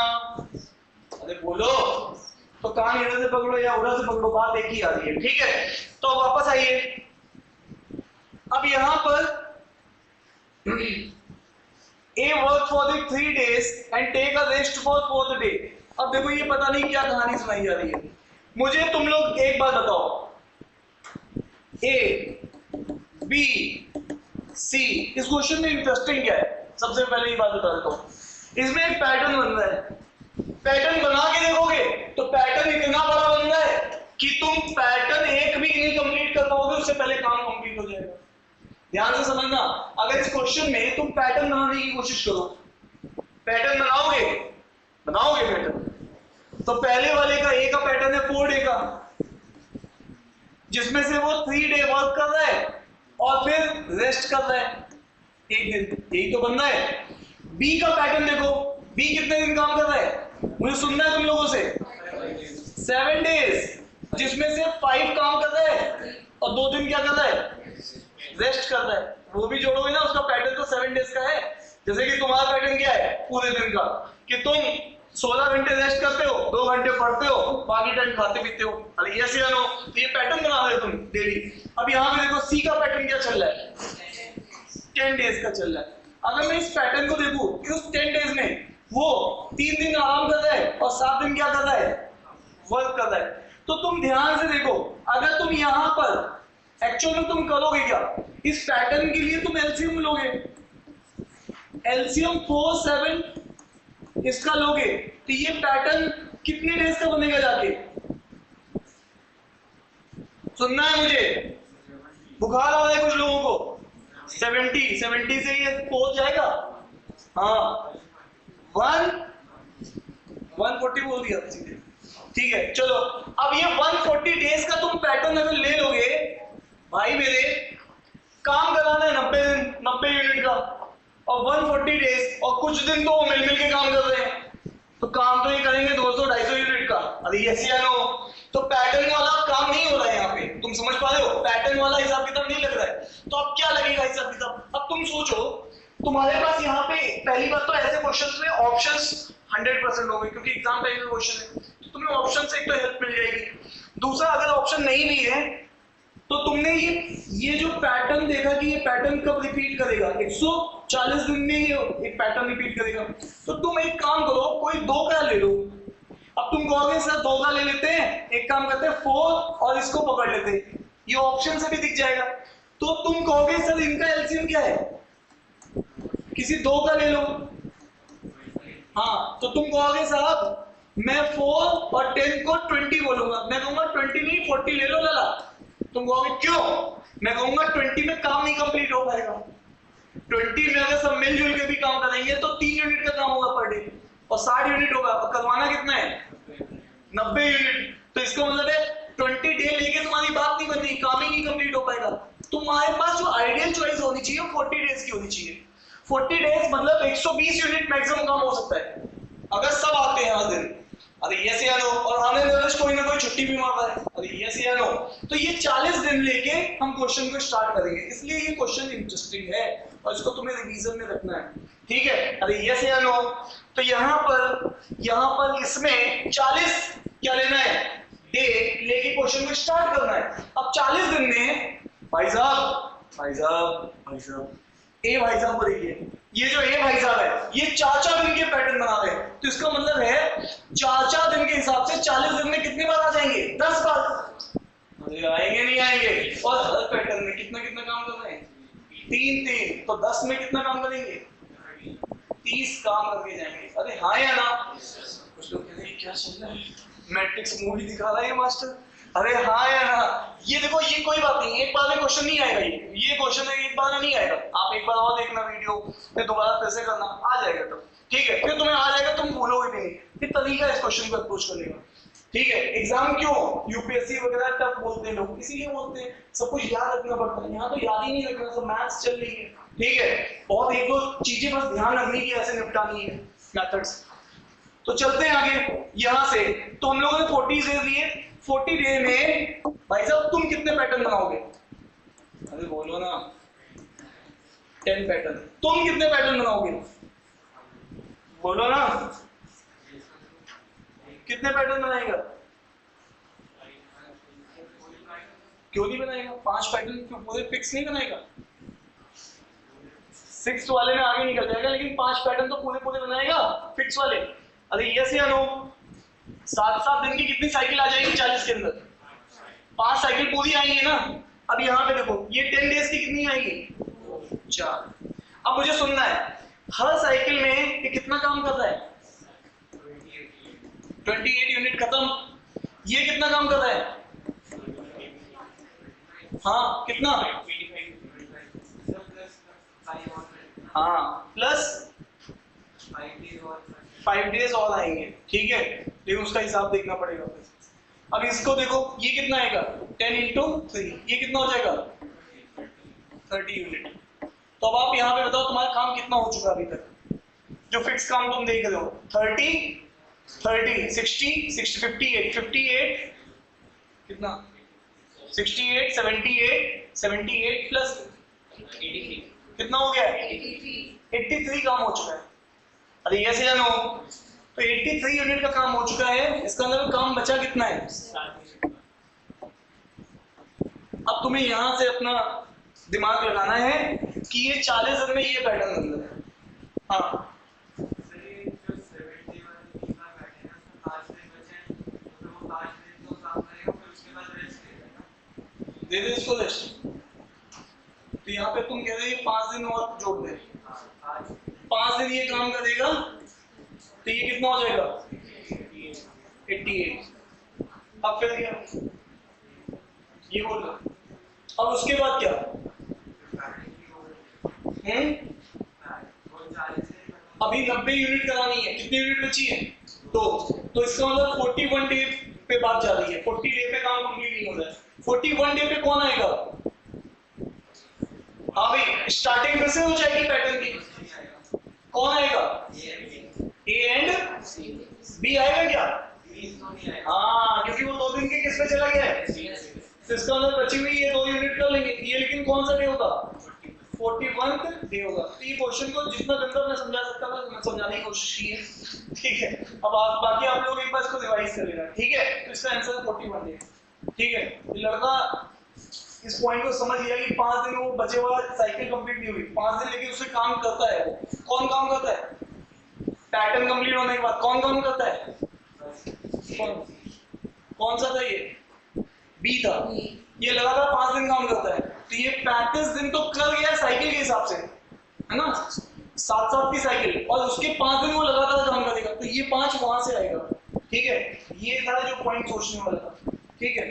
अरे बोलो, तो कान इधर से पकड़ो या उधर से पकड़ो, बात एक ही आ रही है, ठीक है। तो वापस आइए, अब यहां पर A work for the 3 days and take a rest for 4th day। अब देखो ये पता नहीं क्या कहानी सुनाई जा रही है, मुझे तुम लोग एक बात बताओ, A, B, C, इस क्वेश्चन में इंटरेस्टिंग क्या है, सबसे पहले ये बात बता देता हूं। इसमें एक पैटर्न बन रहा है, पैटर्न बना के देखोगे तो पैटर्न इतना बड़ा बन रहा है कि तुम पैटर्न एक भी नहीं कंप्लीट कर पाओगे, उससे पहले काम कंप्लीट हो जाएगा। ध्यान से समझना, अगर इस क्वेश्चन में तुम पैटर्न बनाने की कोशिश करो, पैटर्न बनाओगे पैटर्न, तो पहले वाले का ए का पैटर्न है 4 डे का, जिसमें से वो 3 डे वर्क कर रहा है और फिर रेस्ट कर रहा है एक दिन, यही तो बंदा है। बी का पैटर्न देखो, बी कितने दिन काम कर रहा है, मुझे सुनना है तुम लोगों से, 7 डेज, जिसमें से 5 काम कर रहा है और 2 दिन क्या कर रहा है, रेस्ट कर रहा है। वो भी जोड़ोगे ना, उसका पैटर्न तो 7 डेज का है। जैसे कि तुम्हारा पैटर्न क्या है पूरे दिन का, कि तुम 16 घंटे रेस्ट करते हो, 2 घंटे पढ़ते हो, बाकी टाइम खाते पीते हो। अरे यस या नो, तो ये पैटर्न बना रहे हो तुम डेली। अब यहाँ पे देखो सी का पैटर्न क्या चल रहा है, 10 डेज का चल रहा है। अगर मैं इस पैटर्न को देखूं कि उस 10 डेज में वो 3 दिन आराम कर रहा है और 7 दिन क्या कर रहा है, वर्क कर रहा है, तो तुम ध्यान से देखो, अगर तुम यहां पर एक्चुअल में तुम करोगे क्या, इस पैटर्न के लिए तुम एलसीएम लोगे, एलसीएम 4 7 इसका लोगे, तो ये पैटर्न कितने डेज का बनेगा जाके, सुनना है मुझे, बुखार आ रहा है कुछ लोगों को, 70 से ये पहुंच जाएगा, हाँ 140 बोल दिया सीधे, ठीक है। चलो अब ये 140 डेज का तुम पैटर्न अगर ले लोगे, भाई मेरे काम कराना है 90 यूनिट का, और 140 डेज और कुछ दिन तो मिल के काम कर रहे हैं, तो काम तो ये करेंगे 200-250 यूनिट का। अरे यस या नो, तो पैटर्न वाला काम नहीं हो रहा है यहाँ पे, तुम समझ पा रहे हो, पैटर्न वाला हिसाब किताब नहीं लग रहा है। तो अब क्या लगेगा हिसाब किताब, अब तुम सोचो, तुम्हारे पास यहाँ पे पहली बात तो ऐसे क्वेश्चंस में ऑप्शंस 100% होंगे, क्योंकि एग्जाम टाइप का क्वेश्चन है, तो तुम्हें ऑप्शन से एक तो हेल्प मिल जाएगी। दूसरा, अगर ऑप्शन नहीं भी है तो तुमने ये जो पैटर्न देखा कि ये पैटर्न कब रिपीट करेगा, 140 दिन में ये एक पैटर्न रिपीट करेगा, तो तुम एक काम करो, कोई 2 का ले लो। अब तुम कहोगे सर 2 का ले लेते हैं, एक काम करते हैं 4 और इसको पकड़ लेते हैं, ये ऑप्शन से भी दिख जाएगा। तो तुम कहोगे सर इनका एलसीएम क्या है, किसी 2 का ले लो, हाँ, तो तुम कहोगे साहब मैं 4 और 10 को 20 बोलूंगा, मैं कहूंगा 20 नहीं 40 ले लो लाला। तुम कहोगे क्यों, मैं कहूंगा 20 में काम नहीं कंप्लीट हो पाएगा, 20 में अगर सब मिलजुल के भी काम करेंगे तो 3 यूनिट का काम होगा पर डे, और 60 यूनिट होगा, और करवाना कितना है 90 यूनिट, तो इसका मतलब है 20 डे लेके तुम्हारी बात नहीं बनती, काम ही नहीं कंप्लीट हो पाएगा। तुम्हारे पास जो आइडियल चॉइस होनी चाहिए 40 डेज की होनी चाहिए। 40 डेज मतलब 120 यूनिट मैक्सिमम काम हो सकता है अगर सब आते हैं हर दिन। अरे यस या नो, और आने वाले कोई ना कोई छुट्टी भी मार रहा है, अरे यस या नो, तो ये 40 दिन लेके हम क्वेश्चन को स्टार्ट करेंगे, इसलिए ये क्वेश्चन इंटरेस्टिंग है और इसको तुम्हें रिवीजन में रखना है, ठीक है। अरे यस या नो, तो यहाँ पर इसमें 40 क्या लेना है, डे लेके क्वेश्चन को स्टार्ट करना है। अब 40 दिन में भाई साहब ए भाई साहब को देखिए, ये जो ए भाई साहब है ये 4 दिन के पैटर्न बना रहे हैं, तो इसका मतलब है 4 दिन के हिसाब से 40 दिन में कितनी बार आ जाएंगे, 10 बार। अरे आएंगे नहीं आएंगे, और हर पैटर्न में कितना काम कर रहे हैं, 3, तो 10 में कितना काम करेंगे, 30 काम करके जाएंगे। अरे हाँ या ना, कुछ लोग कहते हैं क्या चल रहा है, मैट्रिक्स मूवी दिखा रहा है मास्टर, अरे हाँ या ना, ये देखो ये कोई बात नहीं, एक बार में क्वेश्चन नहीं आएगा, ये क्वेश्चन एक बार में नहीं आएगा, आप एक बार और देखना वीडियो, फिर दोबारा फिर से करना, आ जाएगा तब, ठीक है, फिर तुम्हें आ जाएगा, तुम भूलोगे भी नहीं। फिर तरीका है इस क्वेश्चन को अप्रोच करने का, ठीक है। एग्जाम क्यों यूपीएससी वगैरह टफ बोलते हैं लोग, इसीलिए बोलते हैं सब कुछ याद रखना पड़ता है, यहाँ तो याद ही नहीं रखना, सब मैथ्स चल रही है, ठीक है, बहुत 1-2 चीजें बस ध्यान रखनी की, ऐसे निपटानी है मेथड्स। तो चलते हैं आगे यहाँ से, तो हम लोगों ने 40 डेज लिए, 40 डे में भाई साहब तुम कितने पैटर्न बनाओगे, अरे बोलो ना, 10 पैटर्न, तुम कितने पैटर्न बनाओगे, बोलो ना, कितने पैटर्न बनाएगा, क्यों नहीं बनाएगा, 5 पैटर्न क्यों, पूरे फिक्स नहीं बनाएगा, 6 वाले में आगे निकल जाएगा, लेकिन 5 पैटर्न तो पूरे बनाएगा फिक्स वाले। अरे यस या नो, 7 दिन की कितनी साइकिल आ जाएगी 40 के अंदर, 5 साइकिल पूरी आएंगी ना। अब यहाँ पे देखो ये 10 डेज की कितनी आएगी, 4। अब मुझे सुनना है, हर साइकिल में ये कितना काम कर रहा है, 28 यूनिट खत्म, ये कितना काम कर रहा है, हाँ कितना, हाँ प्लस 5 डेज और आएंगे, ठीक है, लेकिन उसका हिसाब देखना पड़ेगा। अब इसको देखो ये कितना आएगा, 10 × 3, ये कितना हो जाएगा 30 यूनिट। तो अब आप यहाँ पे बताओ तुम्हारा काम कितना हो चुका अभी तक, जो फिक्स काम तुम देख रहे हो। 30 60 60 58 कितना 68 78 प्लस 83 कितना हो गया 83 काम हो चुका है। अरे यस या नो? तो 83 यूनिट का काम हो चुका है, इसका अंदर काम बचा कितना है। अब तुम्हें यहां से अपना दिमाग लगाना है कि ये 40 दिन में ये पैटर्न अंदर है। हाँ दे दे इसको रेस्ट। तो यहाँ पे तुम कह रहे हो 5 दिन और जोड़ दे, 5 दिन ये काम करेगा तो ये कितना हो जाएगा 88। अब फिर ये बोल लो। अब उसके बाद क्या अभी 90 यूनिट करानी है, कितनी यूनिट बची है 2। तो इसका मतलब 41 डे पे बात जा रही है, 40 डे पे काम कंप्लीट नहीं हो रहा है। 41 डे पे कौन आएगा? हाँ भाई स्टार्टिंग में से हो जाएगी पैटर्न की, कौन आएगा ए एंड बी आएगा क्या? हाँ क्योंकि वो 2 दिन के किस पे चला गया है, तो इसका मतलब बची हुई ये 2 यूनिट कर लेंगे। ये लेकिन कौन सा डे होगा 41 डे होगा। तो ये क्वेश्चन को जितना गंदा मैं समझा सकता था मैं समझाने की कोशिश की है, ठीक है। अब बाकी आप लोग एक बार इसको रिवाइज कर लेना, ठीक है। तो इसका आंसर 41 डे, ठीक है। लड़का इस पॉइंट को समझ लिया कि 5 दिन वो बचे हुआ साइकिल कंप्लीट नहीं हुई, 5 दिन लेकिन उससे काम करता है। वो कौन काम करता है? पैटर्न कंप्लीट होने के बाद कौन काम करता है? कौन सा था ये? बी था। ये लगातार 5 दिन काम करता है, तो ये 35 दिन तो कर गया साइकिल के हिसाब से, है ना, 7-7 की साइकिल, और उसके 5 दिन वो लगातार काम करेगा, तो ये 5 वहां से आएगा, ठीक है। ये था जो पॉइंट सोचने वाला था, ठीक है।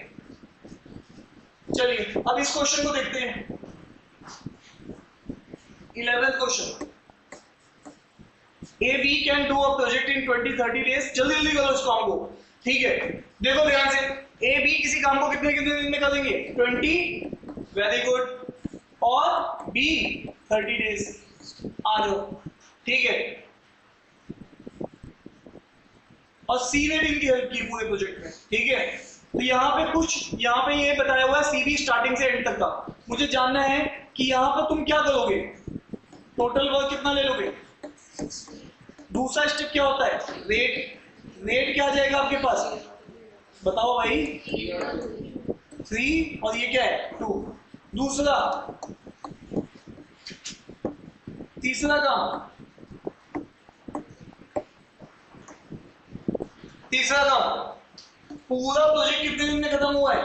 चलिए अब इस क्वेश्चन को देखते हैं। 11th question, A B can do a project in 20-30 days. जल्दी जल्दी करो इस काम को, ठीक है। देखो ध्यान से, ए बी किसी काम को कितने कितने दिन में कर देंगे 20, वेरी गुड, और बी 30 डेज। आ जाओ, ठीक है। और सी ने भी इनकी हेल्प की पूरे प्रोजेक्ट में, ठीक है। तो यहाँ पे ये बताया हुआ है सी बी स्टार्टिंग से एंड तक का। मुझे जानना है कि यहाँ पर तुम क्या करोगे, टोटल वर्क कितना ले लोगे। दूसरा स्टेप क्या होता है, रेट क्या आ जाएगा आपके पास, बताओ भाई 3, और ये क्या है 2। तीसरा काम पूरा प्रोजेक्ट कितने दिन में खत्म हुआ है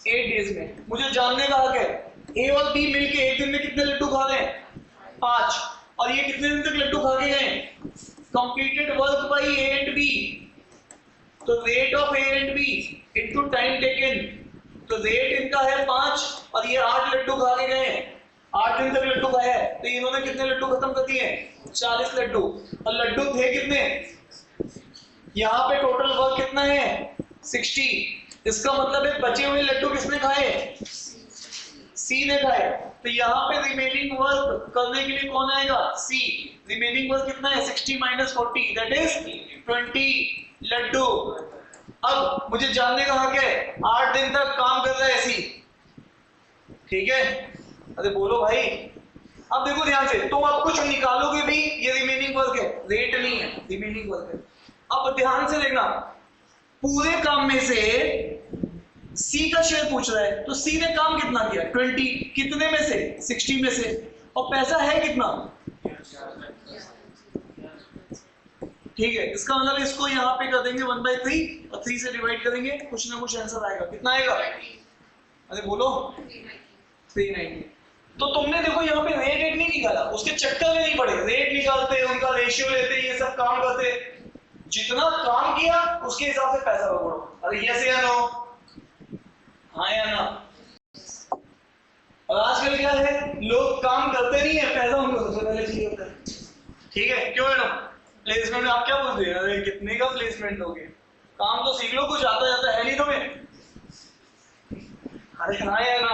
8 डेज में। मुझे जानने का हक है ए और बी मिलके एक दिन में कितने लड्डू खा रहे हैं 5, और ये कितने दिन तक लड्डू खा के गए, completed work by A and B. तो rate of A and B into time taken, तो रेट इनका है 5 और ये 8 लड्डू खा के गए, 8 दिन तक लड्डू खाया है, तो इन्होंने कितने लड्डू खत्म कर दिए 40 लड्डू। और लड्डू थे कितने, यहाँ पे टोटल वर्क कितना है 60। इसका मतलब है बचे हुए लड्डू किसने खाए, सी ने खाए। तो यहाँ पे रिमेनिंग वर्क करने के लिए कौन आएगा, सी। रिमेनिंग वर्क कितना है 60 - 40 दैट इज 20 लड्डू। अब मुझे जानने का हक है 8 दिन तक काम कर रहा है सी, ठीक है। अरे बोलो भाई। अब देखो ध्यान से, तुम अब कुछ निकालोगे भी, ये रिमेनिंग वर्क है, रेट नहीं है, रिमेनिंग वर्क है। अब ध्यान से देखना, पूरे काम में से सी का शेयर पूछ रहा है, तो सी ने काम कितना किया 20, कितने में से 60 में से, और पैसा है कितना, ठीक है। इसका मतलब इसको यहाँ पे कर देंगे 1/3 और 3 से डिवाइड करेंगे, कुछ ना कुछ आंसर आएगा। कितना आएगा, अरे बोलो 390। तो तुमने देखो यहाँ पे रेट नहीं निकाला, उसके चक्कर में नहीं पड़े, रेट निकालते उनका रेशियो लेते, ये सब काम करते, जितना काम किया उसके हिसाब से पैसा पकड़ो। अरे यस या नो, हाँ या ना। और आजकल क्या है, लोग काम करते नहीं है, पैसा उनको सबसे पहले चाहिए होता है, ठीक है। क्यों है ना, प्लेसमेंट में आप क्या बोलते हैं, अरे कितने का प्लेसमेंट दोगे, काम तो सीख लो, कुछ आता जाता है नहीं तुम्हें। अरे हाँ या ना,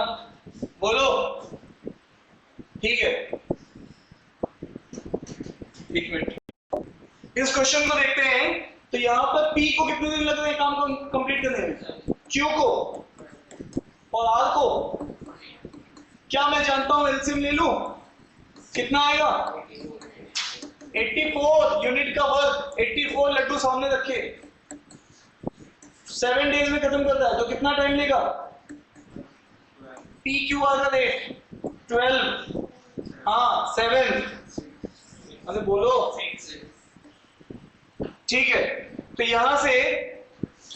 बोलो, ठीक है। एक मिनट, इस क्वेश्चन को देखते हैं। तो यहां पर P को कितने दिन लग रहे हैं काम को कंप्लीट करने में, Q को और R को। क्या मैं जानता हूं एलसीएम ले लूं, कितना आएगा 84 यूनिट का वर्क, 84 लड्डू सामने रखे 7 डेज में खत्म करता है, तो कितना टाइम लेगा। पी क्यू आर का रेट 12, हाँ 7, अरे बोलो, ठीक है। तो यहां से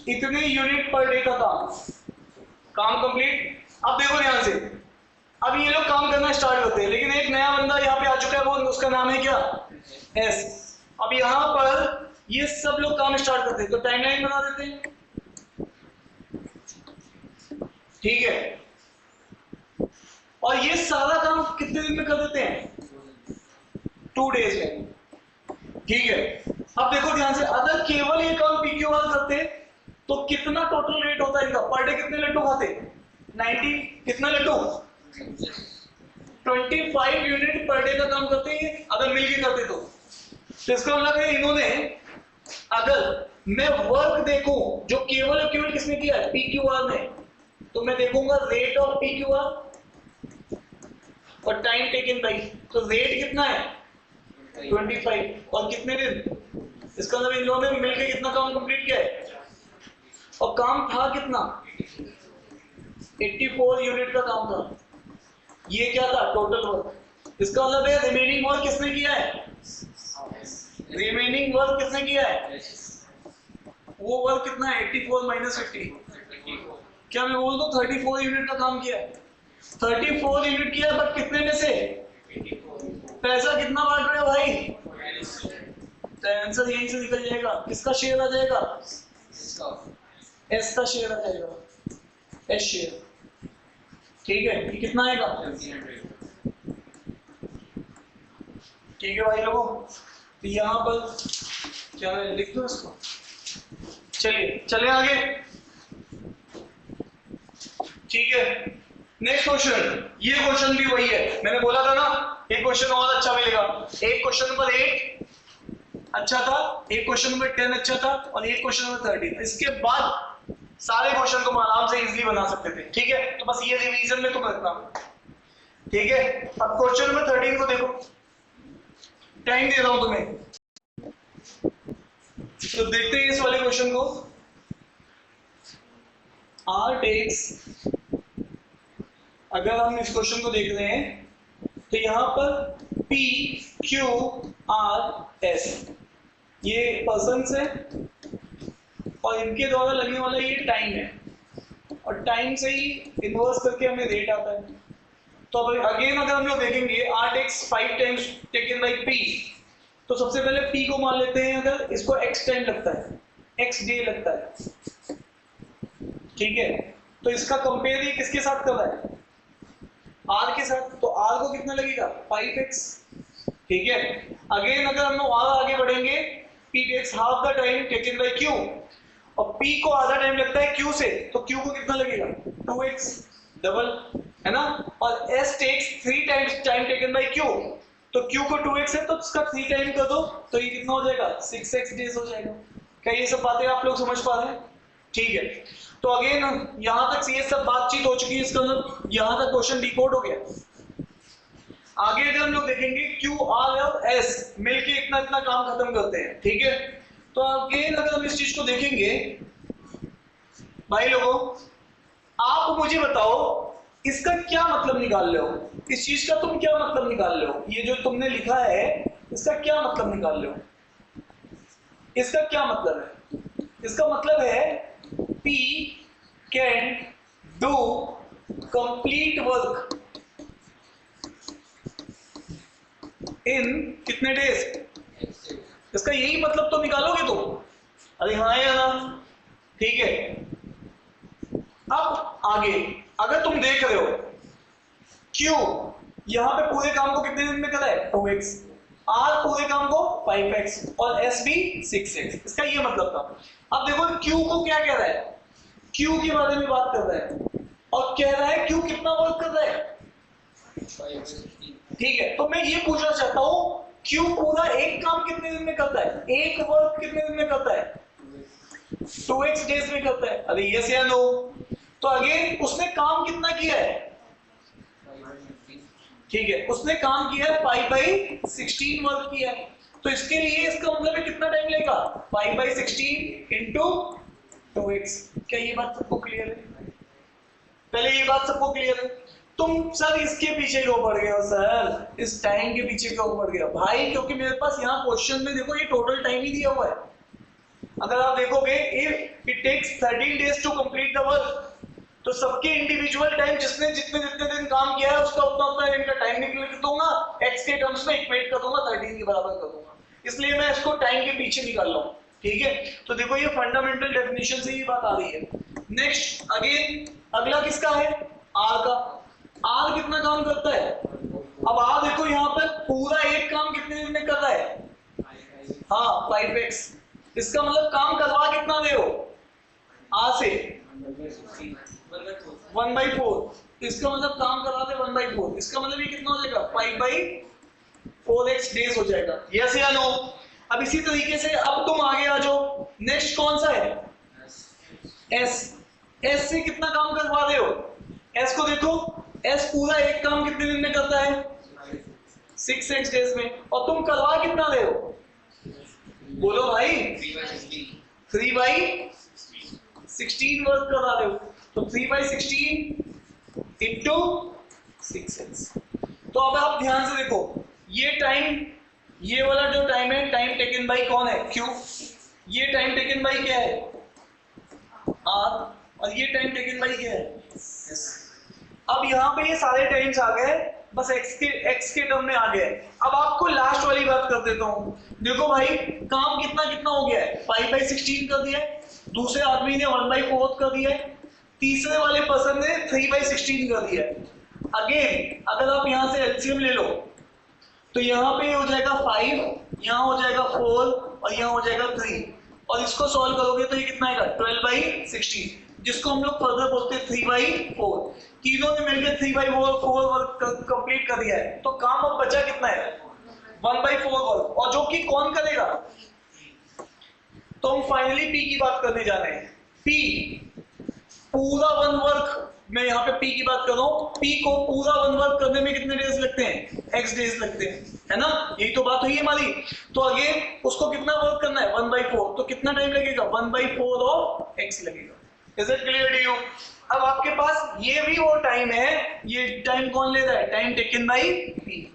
इतने यूनिट पर डे का काम कंप्लीट। अब देखो ध्यान से, अब ये लोग काम करना स्टार्ट करते हैं, लेकिन एक नया बंदा यहाँ पे आ चुका है, वो उसका नाम है क्या, एस। अब यहाँ पर ये सब लोग काम स्टार्ट करते हैं, तो टाइमलाइन बना देते हैं, ठीक है। और ये सारा काम कितने दिन में कर देते हैं, 2 डेज में, ठीक है। अब देखो ध्यान से, अगर केवल ये काम पीक्यूआर करते तो कितना टोटल रेट होता है इनका, पर डे कितने लड्डू खाते, 90, कितना लड्डू 25 यूनिट पर डे का काम करते हैं अगर मिलके करते तो इसका मतलब है इन्होंने, अगर मैं वर्क देखूं जो केवल और केवल किसने किया है, पीक्यूआर ने, तो मैं देखूंगा रेट ऑफ पीक्यूआर और टाइम टेकन बाई, तो रेट कितना है 25 और कितने दिन, इसका मतलब इन लोगों ने मिलकर कितना काम कंप्लीट किया है, और काम था कितना 84 यूनिट का काम था। ये क्या था टोटल वर्क, इसका मतलब है रिमेनिंग वर्क किसने किया है, रिमेनिंग वर्क किसने किया है, वो वर्क कितना है 84 माइनस 50, क्या मैं बोल दूं 34 यूनिट का काम किया है, 34 यूनिट किया, बट कितने में से, पैसा कितना बांट रहे हो भाई, तो आंसर यहीं से निकल जाएगा, किसका शेयर आ जाएगा, एस का शेयर आ जाएगा, एस शेयर, ठीक है। ये कितना आएगा, ठीक है भाई लोगों। तो यहाँ पर क्या मैं लिख दूं इसको, चलिए चले आगे, ठीक है। नेक्स्ट क्वेश्चन, ये क्वेश्चन भी वही है, मैंने बोला था ना एक क्वेश्चन और अच्छा मिलेगा। एक क्वेश्चन नंबर 8 अच्छा था, एक क्वेश्चन नंबर 10 अच्छा था, और एक क्वेश्चन नंबर 13। इसके बाद सारे क्वेश्चन को आराम से इजीली बना सकते थे, ठीक है। तो बस ये रिवीजन में तुम रखना, ठीक है। अब क्वेश्चन नंबर 13 को देखो, टाइम दे रहा हूं तुम्हें, तो देखते हैं इस वाले क्वेश्चन को। R takes, अगर हम इस क्वेश्चन को देख रहे हैं तो यहां पर P Q R S ये पर्सन्स है, और इनके द्वारा लगने वाला ये टाइम है, और टाइम से ही इन्वर्स करके हमें रेट आता है। तो अब अगेन अगर हम लोग देखेंगे R takes 5 times taken by P, तो सबसे पहले P को मान लेते हैं, अगर इसको X टाइम लगता है, X डे लगता है, ठीक है। तो इसका कंपेयर ये किसके साथ कर रहा है, R के साथ, तो R को कितना लगेगा 5x, ठीक है। अगेन अगर हम लोग R आगे बढ़ेंगे, P takes half the time taken by Q, और P को आधा टाइम लगता है Q से, तो Q को कितना लगेगा 2x, डबल है ना। और S takes 3 times time taken by Q, तो Q को 2x है तो उसका 3 टाइम कर दो, तो ये कितना हो जाएगा 6x डेज हो जाएगा। क्या ये सब बातें आप लोग समझ पा रहे हैं, ठीक है। तो अगेन यहां तक ये सब बातचीत हो चुकी है, इसका मतलब यहां तक क्वेश्चन डिकोड हो गया। आगे अगर हम लोग देखेंगे Q R और S मिलके इतना इतना काम खत्म करते हैं, ठीक है। तो अगेन अगर हम इस चीज को देखेंगे, भाई लोगों आप मुझे बताओ इसका क्या मतलब निकाल रहे हो, इस चीज का तुम क्या मतलब निकाल रहे हो, ये जो तुमने लिखा है इसका क्या मतलब निकाल रहे हो, इसका क्या मतलब है, इसका मतलब है P can do complete work in कितने डेज, इसका यही मतलब तो निकालोगे तुम, अरे हाँ या ना, ठीक है। अब आगे अगर तुम देख रहे हो Q यहां पे पूरे काम को कितने दिन में करा है 2x, R पूरे काम को 5x, और S भी 6x, इसका ये मतलब था। अब देखो Q को क्या कह रहा है, Q के बारे में बात कर रहा है, और कह रहा है क्यू कितना वर्क कर रहा है, ठीक है। तो मैं ये पूछना चाहता हूं क्यू पूरा एक काम कितने दिन में करता है, एक वर्क कितने दिन में करता है, 2x डेज में करता है। अरे यस या नो? तो अगेन उसने काम कितना किया है, ठीक है, उसने काम किया है 5/16 वर्क किया है। तो इसके लिए इसका मतलब है कितना टाइम लेगा, 5/16 इंटू 2x। क्या ये बात सबको क्लियर है? पहले ये बात सबको क्लियर है? तुम सर इसके पीछे क्यों पड़ गए हो सर, इस टाइम के पीछे क्यों पड़ गए हो भाई? क्योंकि मेरे पास यहाँ क्वेश्चन में देखो ये टोटल टाइम ही दिया हुआ है। अगर आप देखोगे if it takes 13 days to complete the work, तो सबके इंडिविजुअल टाइम जिसने जितने जितने दिन काम किया है उसका उतना उतना दिन का टाइम निकल दूंगा, x के टर्म्स में इक्वेट कर दूंगा, 13 के बराबर कर दूंगा। इसलिए मैं इसको टाइम के पीछे निकाल रहा हूँ, ठीक है। तो देखो ये फंडामेंटल डेफिनेशन से ये बात आ रही है। नेक्स्ट अगेन अगला किसका है, r का। r कितना काम करता है, अब r देखो यहाँ पर पूरा एक काम कितने दिन में कर रहा है, हाँ 5x। इसका मतलब काम करवा कितना रहे हो, r से 1/4। इसका मतलब काम करा दे 1/4। इसका मतलब ये कितना हो जाएगा, 5/4x डेज हो जाएगा। यस या नो? अब इसी तरीके से अब तुम आगे आ जाओ, नेक्स्ट कौन सा है, s। s से कितना काम करवा रहे हो, s को देखो, s पूरा एक काम कितने दिन में करता है, 6x डेज में। और तुम करवा कितना रहे हो, बोलो भाई, 3/16 वर्क करा रहे हो। तो 3/16 इंटू 6x। तो अब आप ध्यान से देखो, ये टाइम, ये वाला जो टाइम है, टाइम टेकन बाई कौन है, Q। ये टाइम टेकन बाई क्या है, R। और ये टाइम टेकन बाई क्या है, S। अब यहाँ पे ये सारे टाइम्स आ गए, बस x के टर्म में आ गए। अब आपको लास्ट वाली बात कर देता हूँ। देखो भाई काम कितना कितना हो गया है, 5/16 कर दिया है, दूसरे आदमी ने 1/4 कर दिया है, तीसरे वाले पर्सन ने 3/16 कर दिया है। अगेन अगर आप यहाँ से एलसीएम ले लो तो यहाँ पे हो जाएगा 5, यहाँ हो जाएगा 4 और यहाँ हो जाएगा 3। और इसको सॉल्व करोगे तो ये कितना आएगा, 12/16, जिसको हम लोग फर्दर बोलते हैं 3/4। तीनों ने मिलकर 3/4 वर्क कंप्लीट कर दिया है। तो काम अब बचा कितना है, 1/4 वर्क। और जो कि कौन करेगा, तो हम फाइनली P की बात करने जा रहे हैं। P पूरा 1 वर्क, मैं यहाँ पे P की बात कर रहा हूँ, P को पूरा 1 वर्क करने में कितने डेज लगते हैं, x डेज लगते हैं, है ना? यही तो बात हुई हमारी। तो अगेन उसको कितना वर्क करना है, 1/4। तो कितना टाइम लगेगा, 1/4 ऑफ x लगेगा। Is it clear to you? अब आपके पास ये भी वो टाइम है, ये टाइम कौन ले रहा है, टाइम टेकन बाई P।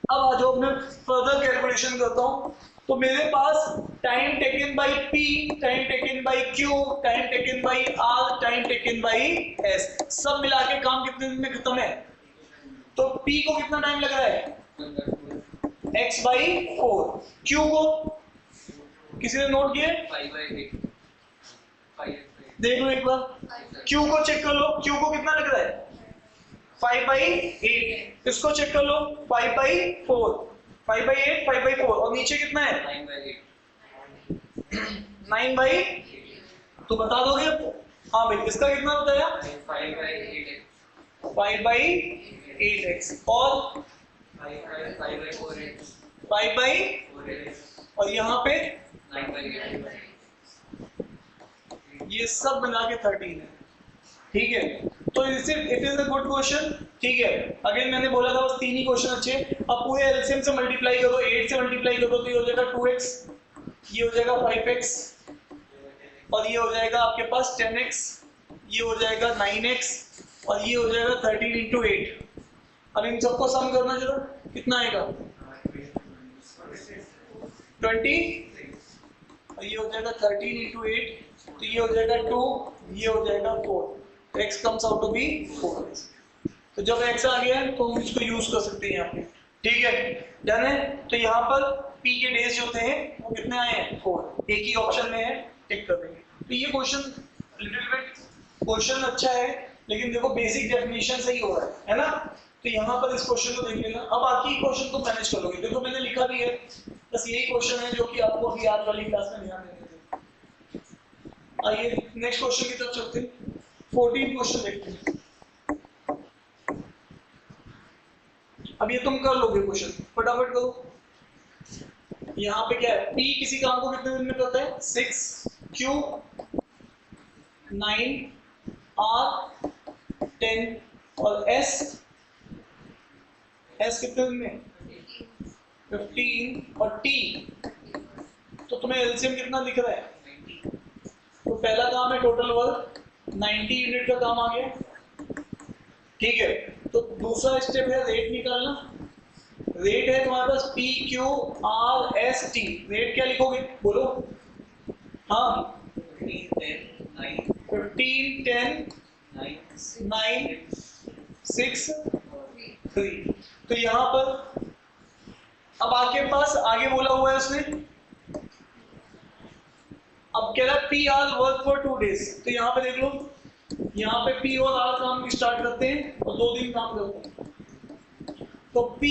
अब आ जाओ मैं फर्दर कैलकुलेशन करता हूँ। तो मेरे पास time taken by P, time taken by Q, time taken by R, time taken by S, सब मिला के काम कितने दिन में खत्म है। तो P को कितना टाइम लग रहा है, x/4। Q को किसी ने नोट किया, 5/8। देख लो एक बार, Q को चेक कर लो, Q को कितना लग रहा है, 5/8। इसको चेक कर लो, 5/4, 5/8, 5/4 और नीचे कितना है, 9/8। तो बता दोगे, हाँ भाई इसका कितना बताया, 5/8x और 5/4 और यहाँ पे 9/8। ये सब मिला के 13 है, ठीक है। तो it is a good question, ठीक है। अगेन मैंने बोला था बस 3 ही क्वेश्चन अच्छे। अब पूरे एलसीएम से मल्टीप्लाई करो, 8 से मल्टीप्लाई करो तो ये हो जाएगा 2x, ये हो जाएगा 5x और ये हो जाएगा आपके पास 10x, ये हो जाएगा 9x और ये हो जाएगा 13 इंटू 8। अब इन सबको सम करना जरा, कितना आएगा 20 और ये हो जाएगा 13 इंटू 8, तो ये हो जाएगा 2, ये हो जाएगा 4। x comes out to be 4x। तो जब x आ गया तो हम इसको यूज कर सकते हैं यहाँ पे, ठीक है। डन है। तो यहाँ पर p के डेज जो थे वो कितने आए हैं, 4। एक ही ऑप्शन में है, टिक कर देंगे। तो ये क्वेश्चन लिटिल बिट क्वेश्चन अच्छा है, लेकिन देखो बेसिक डेफिनेशन से ही हो रहा है ना। तो यहाँ पर इस क्वेश्चन को देख लेना। अब बाकी क्वेश्चन को मैनेज कर लोगे। देखो मैंने लिखा भी है, बस यही क्वेश्चन है जो कि आपको अभी आज वाली क्लास में ध्यान देने थे। आइए नेक्स्ट क्वेश्चन की तरफ चलते हैं। 14 क्वेश्चन देखते हैं। अब ये तुम कर लोगे क्वेश्चन, फटाफट करो। यहाँ पे क्या है, P किसी काम को कितने दिन में करता है 6, Q 9, R 10 और S कितने दिन में 15 और T, तो तुम्हें एलसीएम कितना दिख रहा है? तो पहला काम है टोटल वर्क 90 यूनिट का काम आ गया, ठीक है। तो दूसरा स्टेप है रेट निकालना। रेट है तुम्हारे पास P Q R S T। Rate क्या लिखोगे बोलो? हाँ 15 10 9 6 3। तो यहाँ पर अब आपके पास आगे बोला हुआ है उसने, अब कह रहा है P R work for 2 days। तो यहाँ पे देख लो, यहाँ पे P और R काम स्टार्ट करते हैं और 2 दिन काम करते हैं। तो P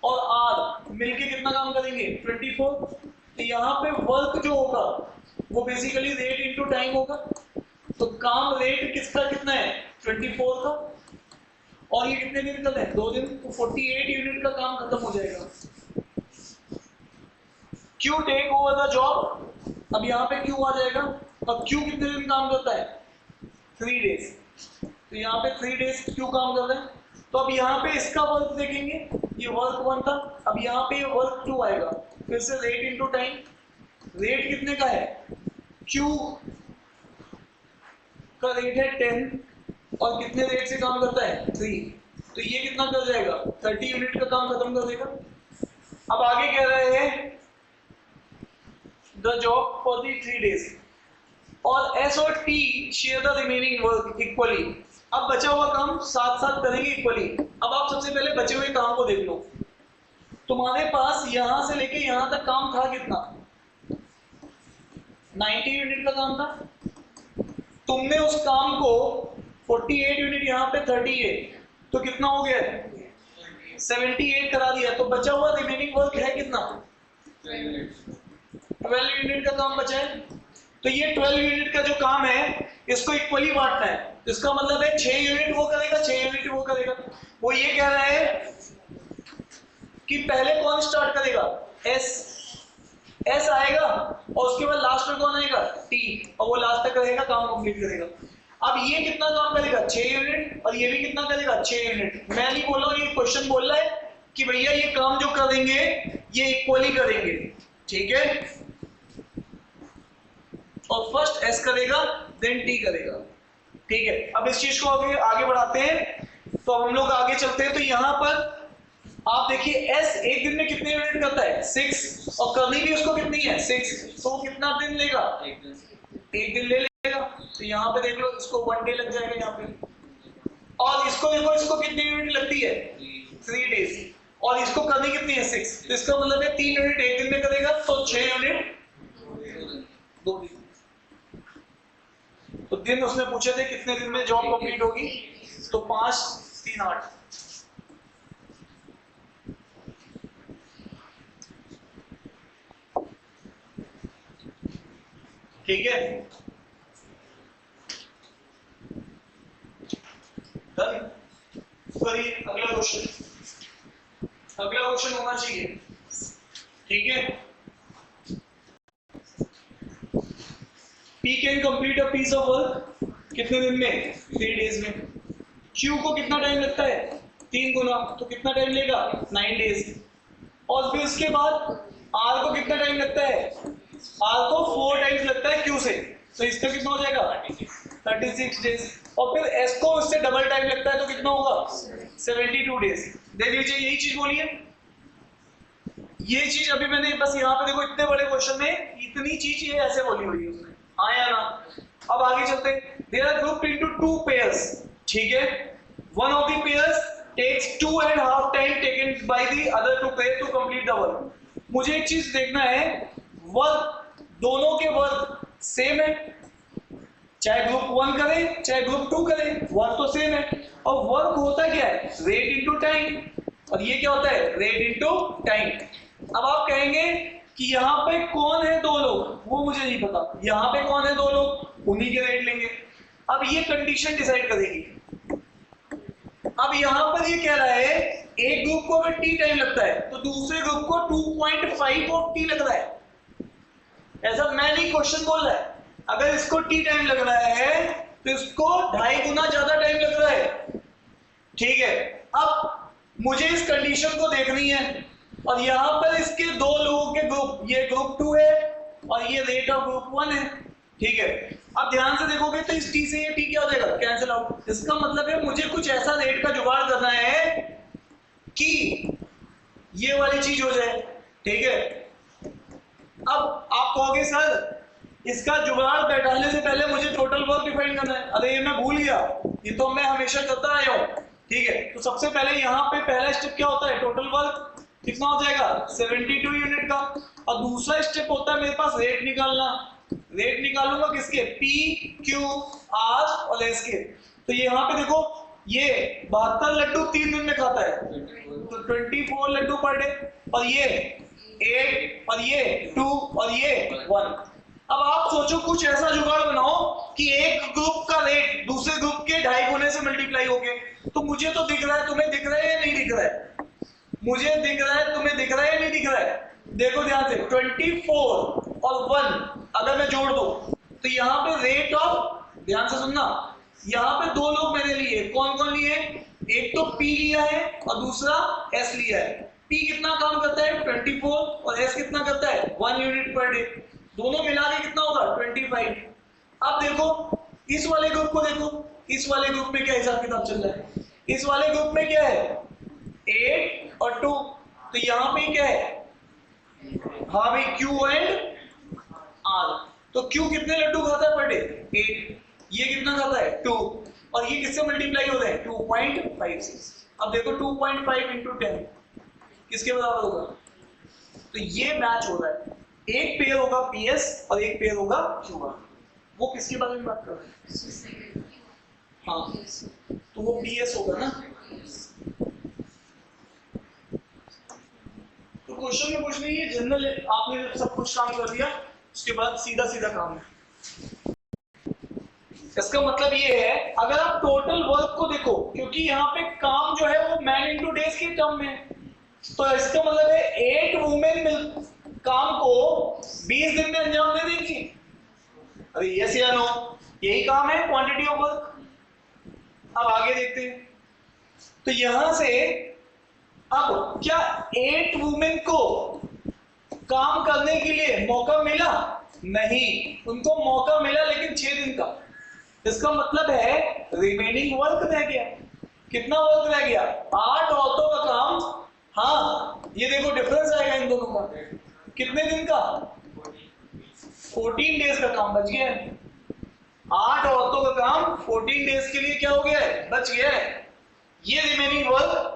और R मिलके कितना काम करेंगे 24। तो यहाँ पे वर्क जो होगा वो बेसिकली रेट इनटू टाइम होगा। तो काम रेट किसका कितना है 24 का, और ये कितने दिन का है 2 दिन, तो 48 यूनिट का काम खत्म हो जाएगा। Q take over the job. अब यहाँ पे Q आ जाएगा। अब Q कितने दिन काम करता है 3 days। तो यहाँ पे 3 days Q काम कर रहे हैं। तो अब यहाँ पे इसका वर्क देखेंगे, ये वर्क 1 था, अब यहाँ पे वर्क 2 आएगा। फिर से रेट इनटू टाइम। रेट कितने का है, Q का रेट है 10 और कितने रेट से काम करता है 3। तो ये कितना कर जाएगा 30 यूनिट का काम खत्म कर देगा। अब आगे कह रहे हैं the job for the 3 days और S और T share the remaining work equally. अब बचा हुआ काम साथ साथ करेंगे इक्वली। अब आप सबसे पहले बचे हुए काम को देख लो। तुम्हारे पास यहां से लेके यहां तक काम था कितना 90 यूनिट का काम था। तुमने उस काम को 48 यूनिट यहाँ पे 38, तो कितना हो गया 78 करा दिया। तो बचा हुआ रिमेनिंग वर्क है कितना 12 यूनिट का काम बचा है। तो ये 12 यूनिट का जो काम है इसको इक्वली बांटना है। इसका मतलब है 6 यूनिट वो करेगा 6 यूनिट वो करेगा। वो ये कह रहा है कि पहले कौन स्टार्ट करेगा S आएगा और उसके बाद लास्ट में कौन आएगा T, और वो लास्ट तक रहेगा काम कंप्लीट करेगा। अब ये कितना काम करेगा 6 यूनिट और ये भी कितना करेगा 6 यूनिट। मैं नहीं बोल रहा हूँ, ये क्वेश्चन बोल रहा है कि भैया ये काम जो करेंगे ये इक्वली करेंगे, ठीक है। और फर्स्ट S करेगा देन T करेगा, ठीक है। अब इस चीज को आगे बढ़ाते हैं। तो हम लोग आगे चलते हैं। तो यहाँ पर आप देखिए S एक दिन में कितने यूनिट करता है 6, और करनी भी उसको कितनी है 6, तो वो कितना दिन लेगा एक दिन ले लेगा। तो यहाँ पे देख लो इसको 1 डे लग जाएगा यहाँ पे, और इसको देखो इसको कितनी यूनिट लगती है 3 days, और इसको करनी कितनी है 6। तो इसका मतलब है 3 यूनिट एक दिन में करेगा, तो 6 यूनिट 2 दिन। तो दिन उसने पूछे थे कितने दिन में जॉब कंप्लीट होगी, तो 5 3 8। ठीक है, डन। करिए अगला क्वेश्चन। अगला क्वेश्चन होना चाहिए, ठीक है। P can complete a piece of work कितने दिन में 3 days में। Q को कितना टाइम लगता है 3 गुना, तो कितना टाइम लेगा 9 days। और फिर उसके बाद R को कितना टाइम लगता है, R को 4 टाइम्स लगता है Q से, तो इसका कितना हो जाएगा 36 days। और फिर S को उससे डबल टाइम लगता है, तो कितना होगा 72 days। देख लीजिए यही चीज बोली है, ये चीज अभी मैंने बस यहाँ पे देखो इतने बड़े क्वेश्चन में इतनी चीज ये ऐसे बोली हुई है उसने, आया ना। अब आगे चलते हैं। There are grouped into 2 pairs, ठीक है। One of the pairs takes 2.5 time taken by the other 2 pair to complete the work. मुझे एक चीज देखना है, वर्क दोनों के वर्क सेम है, चाहे ग्रुप 1 करे चाहे ग्रुप 2 करे, वर्क तो सेम है। और वर्क होता क्या है रेट इनटू टाइम, और ये क्या होता है रेट इनटू टाइम। अब आप कहेंगे कि यहाँ पे कौन है 2 लोग, वो मुझे नहीं पता, यहाँ पे कौन है 2 लोग, उन्हीं के रेट लेंगे। अब ये कंडीशन डिसाइड करेगी। अब यहाँ पर ये कह रहा है एक ग्रुप को अगर टी टाइम लगता है तो दूसरे ग्रुप को 2.5 ऑफ टी लग रहा है। ऐसा मैं नहीं, क्वेश्चन बोल रहा है। अगर इसको टी टाइम लग रहा है तो इसको 2.5 गुना ज्यादा टाइम लग रहा है। ठीक है, अब मुझे इस कंडीशन को देखनी है और यहां पर इसके दो लोगों के ग्रुप, ये ग्रुप 2 है और ये रेट ऑफ ग्रुप 1 है। ठीक है, अब ध्यान से देखोगे तो इस टी से ये टी क्या हो जाएगा, कैंसिल आउट। इसका मतलब है मुझे कुछ ऐसा रेट का जुगाड़ करना है कि ये वाली चीज हो जाए। ठीक है, अब आप कहोगे सर इसका जुगाड़ बैठाने से पहले मुझे टोटल वर्क डिफाइन करना है। अरे ये मैं भूल गया, ये तो मैं हमेशा करता आया हूं। ठीक है, तो सबसे पहले यहाँ पे पहला स्टेप क्या होता है, टोटल वर्क कितना हो जाएगा 72 यूनिट का। और दूसरा स्टेप होता है मेरे पास रेट निकालना। रेट निकालूंगा किसके, पी क्यू आर और एस के। तो यहाँ पे देखो ये 72 लड्डू 3 दिन में खाता है तो 24 लड्डू पर डे, और ये 8 और ये 2 और ये 1। अब आप सोचो कुछ ऐसा जुगाड़ बनाओ कि एक ग्रुप का रेट दूसरे ग्रुप के 2.5 गुने से मल्टीप्लाई हो गए। तो मुझे तो दिख रहा है, तुम्हें दिख रहा है या नहीं दिख रहा है, मुझे दिख रहा है, तुम्हें दिख रहा है या नहीं दिख रहा है। देखो ध्यान से 24 और 1 अगर मैं जोड़ दूं तो यहाँ पे रेट ऑफ, ध्यान से सुनना, यहाँ पे दो लोग मैंने लिए, कौन कौन लिए, एक तो P लिया है और दूसरा S लिया है। P कितना काम करता है 24 और S कितना करता है 1 यूनिट पर डे, दोनों मिला के कितना होगा 25। अब देखो इस वाले ग्रुप को देखो, इस वाले ग्रुप में क्या हिसाब किताब चल रहा है, इस वाले ग्रुप में क्या है 8 और 2, तो यहाँ पे क्या है, हाँ भाई Q एंड R। तो Q कितने लड्डू खाता है पर डे 8, ये कितना खाता है 2, और ये किससे मल्टीप्लाई हो रहे हैं 2.5 से। अब देखो 2.5 इंटू 10 किसके बराबर होगा, तो ये मैच हो रहा है, एक पेयर होगा PS और एक पेयर होगा QR। वो किसके बारे में बात कर रहे हैं, हाँ तो वो PS होगा ना। तो क्वेश्चन में कुछ नहीं है, जनरल आपने सब कुछ काम कर दिया, उसके बाद सीधा सीधा काम है। इसका मतलब ये है अगर आप टोटल वर्क को देखो, क्योंकि यहाँ पे काम जो है वो मैन इंटू डेज के टर्म में, तो इसका मतलब है 8 वुमेन मिल काम को 20 दिन में अंजाम दे देंगी। अरे यस या नो, यही काम है क्वांटिटी ऑफ वर्क। अब आगे देखते हैं, तो यहां से अब क्या 8 वुमेन को काम करने के लिए मौका मिला, नहीं, उनको मौका मिला लेकिन 6 दिन का। इसका मतलब है रिमेनिंग वर्क रह गया, कितना वर्क रह गया 8 औरतों का काम। हाँ ये देखो डिफरेंस आएगा इन दोनों का, कितने दिन का 14 डेज का काम बच गया है। 8 औरतों का काम 14 डेज के लिए क्या हो गया है, बच गया है। ये रिमेनिंग वर्क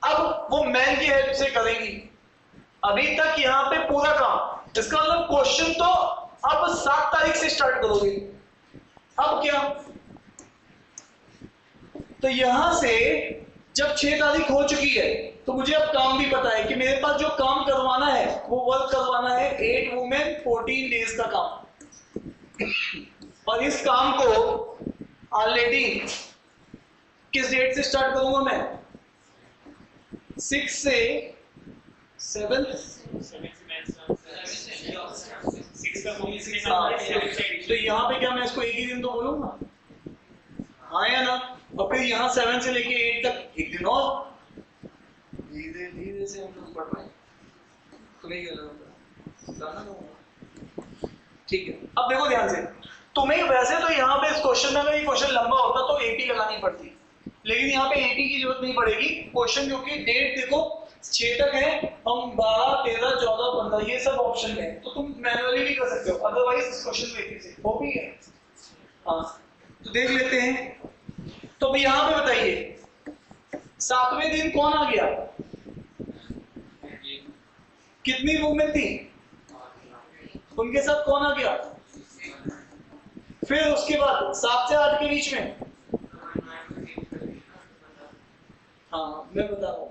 अब वो मैन की हेल्प से करेंगी। अभी तक यहाँ पे पूरा काम, इसका मतलब क्वेश्चन तो अब 7 तारीख से स्टार्ट करोगे। अब क्या, तो यहां से जब 6 तारीख हो चुकी है तो मुझे अब काम भी पता है कि मेरे पास जो काम करवाना है वो वर्क करवाना है 8 वुमेन 14 डेज का काम। और इस काम को ऑलरेडी किस डेट से स्टार्ट करूंगा मैं, 6 से 7, तो यहाँ पे क्या मैं इसको एक ही दिन तो बोलूंगा, हाँ या ना। और फिर यहाँ 7 से लेके 8 तक एक दिन और, धीरे धीरे से हम लोग पढ़ रहे हैं, ठीक है। अब देखो ध्यान से, तुम्हें वैसे तो यहाँ पे इस क्वेश्चन में अगर ये क्वेश्चन लंबा होता तो 80 लगानी पड़ती, लेकिन यहाँ पे 80 की जरूरत नहीं पड़ेगी। क्वेश्चन क्योंकि डेट देखो 6 तक है, हम 12, 13, 14, 15 ये सब ऑप्शन है, तो तुम मैनुअली भी कर सकते हो, अदरवाइज इस क्वेश्चन में 80 से वो भी है। हाँ तो देख लेते हैं। तो अब यहाँ पे बताइए 7वें दिन कौन आ गया, कितनी वुमेन थी, उनके साथ कौन आ गया, फिर उसके बाद 7 से 8 के बीच में, हाँ मैं बता रहा हूं,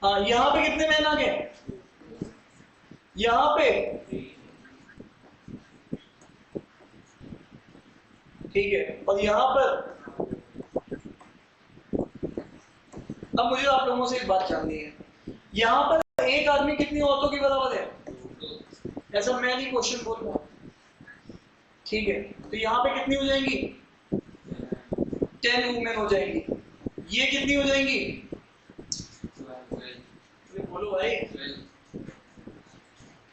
हाँ यहाँ पे कितने मैन आ गए, यहाँ पे ठीक है, और यहाँ पर अब मुझे आप लोगों से एक बात जाननी है, यहाँ पर एक आदमी कितनी औरतों के बराबर है? ऐसा मैं नहीं क्वेश्चन बोल रहा, ठीक है? तो यहाँ पे कितनी हो जाएंगी? 10 वुमेन हो जाएंगी। ये कितनी हो जाएंगी? बोलो भाई।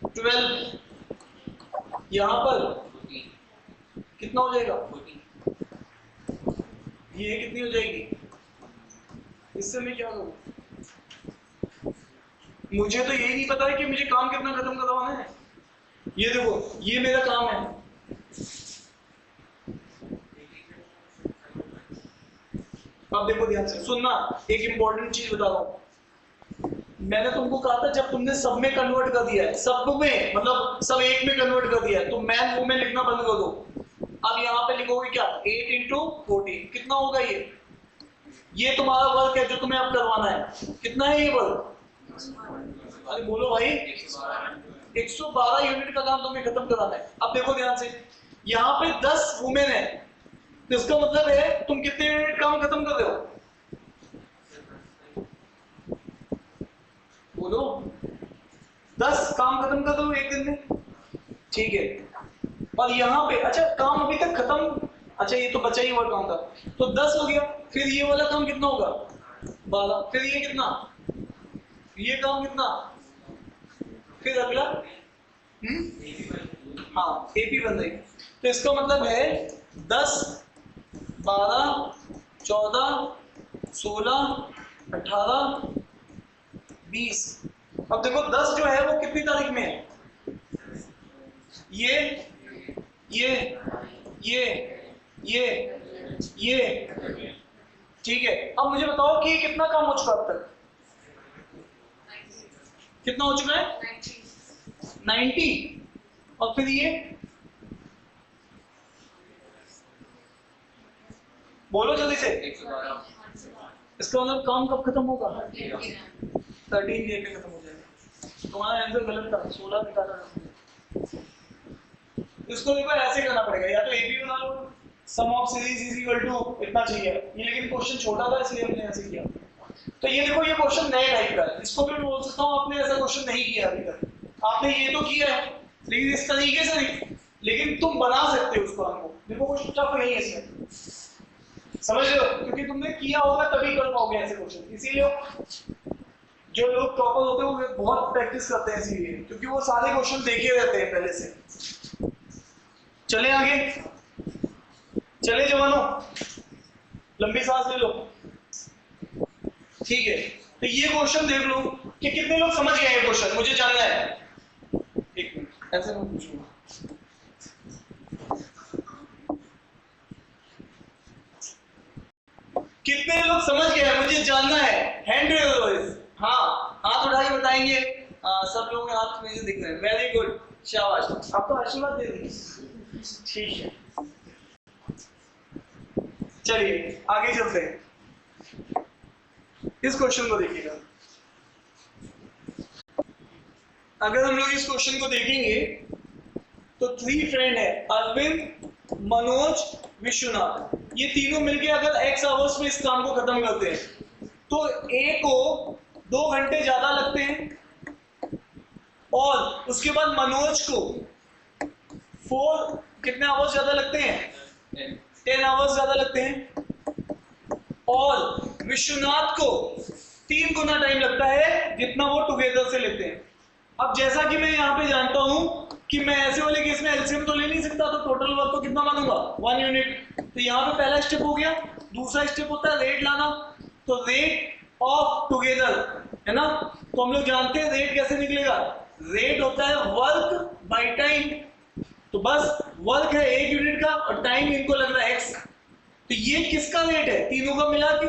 12। यहाँ पर कितना हो जाएगा? ये कितनी हो जाएगी? इससे मैं क्या करूँ? मुझे तो यही नहीं पता है कि मुझे काम कितना खत्म करवाना है। ये देखो, ये मेरा काम है। अब देखो ध्यान से सुनना, एक इंपॉर्टेंट चीज बता रहा हूं। मैंने तुमको कहा था जब तुमने सब में कन्वर्ट कर दिया है, सब में मतलब सब एक में कन्वर्ट कर दिया है, तो मैन वुमेन लिखना बंद कर दो। अब यहाँ पे लिखोगे क्या? 8 × 14 कितना होगा? ये तुम्हारा वर्क है जो तुम्हें अब करवाना है। कितना है ये वर्क? अरे बोलो भाई। 112 यूनिट का काम तुम्हें खत्म कराना है। अब देखो ध्यान से, यहाँ पे 10 वुमेन है, तो इसका मतलब है तुम कितने यूनिट काम खत्म कर रहे हो? बोलो। 10 काम खत्म कर दो एक दिन में, ठीक है? और यहाँ पे अच्छा काम अभी तक खत्म, अच्छा ये तो बचा ही हुआ काम था, तो 10 हो गया। फिर ये वाला काम कितना होगा? 12। फिर ये कितना? ये काम कितना? फिर अगला हाँ एपी बन जाएगी। तो इसका मतलब है 10, 12, 14, 16, 18, 20। अब देखो 10 जो है वो कितनी तारीख में है? ये ठीक है। अब मुझे बताओ कि कितना काम हो चुका अब तक? कितना हो चुका है? 90। और फिर ये बोलो जल्दी से। इसका मतलब काम कब खत्म होगा? 13 डे पे खत्म हो जाएगा। तुम्हारा आंसर गलत था, 16 निकाला। इसको देखो ऐसे करना पड़ेगा, या तो एबी बना लो, sum of series is equal to इतना चाहिए। ये लेकिन क्वेश्चन छोटा था इसलिए हमने ऐसे किया। तो ये देखो, ये क्वेश्चन नए टाइप का है, इसको भी मैं बोल सकता हूँ आपने ऐसा क्वेश्चन नहीं किया अभी तक। आपने ये तो किया है लेकिन इस तरीके से नहीं, लेकिन तुम बना सकते हो उसको। हमको देखो कुछ टफ नहीं है इसमें, समझ रहे हो? क्योंकि तुमने किया होगा तभी कर पाओगे ऐसे क्वेश्चन। इसीलिए जो लोग टॉपर होते हैं वो बहुत प्रैक्टिस करते हैं, इसीलिए क्योंकि वो सारे क्वेश्चन देखे रहते हैं पहले से। चले आगे, चले जवानों, लंबी सांस ले लो, ठीक है? तो ये क्वेश्चन देख लो कि कितने लोग समझ गए ये क्वेश्चन, मुझे जानना है। एक मिनट ऐसे मैं पूछूंगा, कितने लोग समझ गए मुझे जानना है? Hand raise. हाँ हाथ उठा के बताएंगे। सब लोगों के हाथ मुझे दिख रहे हैं, वेरी गुड, शाबाश। आपको आशीर्वाद दे देंगे, ठीक है? चलिए आगे चलते हैं। इस क्वेश्चन को देखिएगा, अगर हम लोग इस क्वेश्चन को देखेंगे तो 3 फ्रेंड है, अरविंद, मनोज, विश्वनाथ। ये तीनों मिलके अगर x आवर्स में इस काम को खत्म करते हैं तो A को 2 घंटे ज्यादा लगते हैं, और उसके बाद मनोज को 4 कितने आवर्स ज्यादा लगते हैं? 10 आवर्स ज्यादा लगते हैं, और विश्वनाथ को 3 गुना टाइम लगता है जितना वो टुगेदर से लेते हैं। अब जैसा कि मैं यहाँ पे जानता हूं कि मैं ऐसे वाले केस में एलसीएम तो ले नहीं सकता, तो टोटल वर्क को कितना मानूंगा? 1 यूनिट। तो यहाँ पे पहला स्टेप हो गया। दूसरा स्टेप होता है रेट लाना, तो रेट ऑफ टुगेदर है ना। तो हम लोग जानते हैं रेट कैसे निकलेगा, रेट होता है वर्क बाय टाइम। तो बस वर्क है 1 यूनिट का और टाइम इनको लग रहा है x। तो ये किसका रेट है? तीनों का मिला के,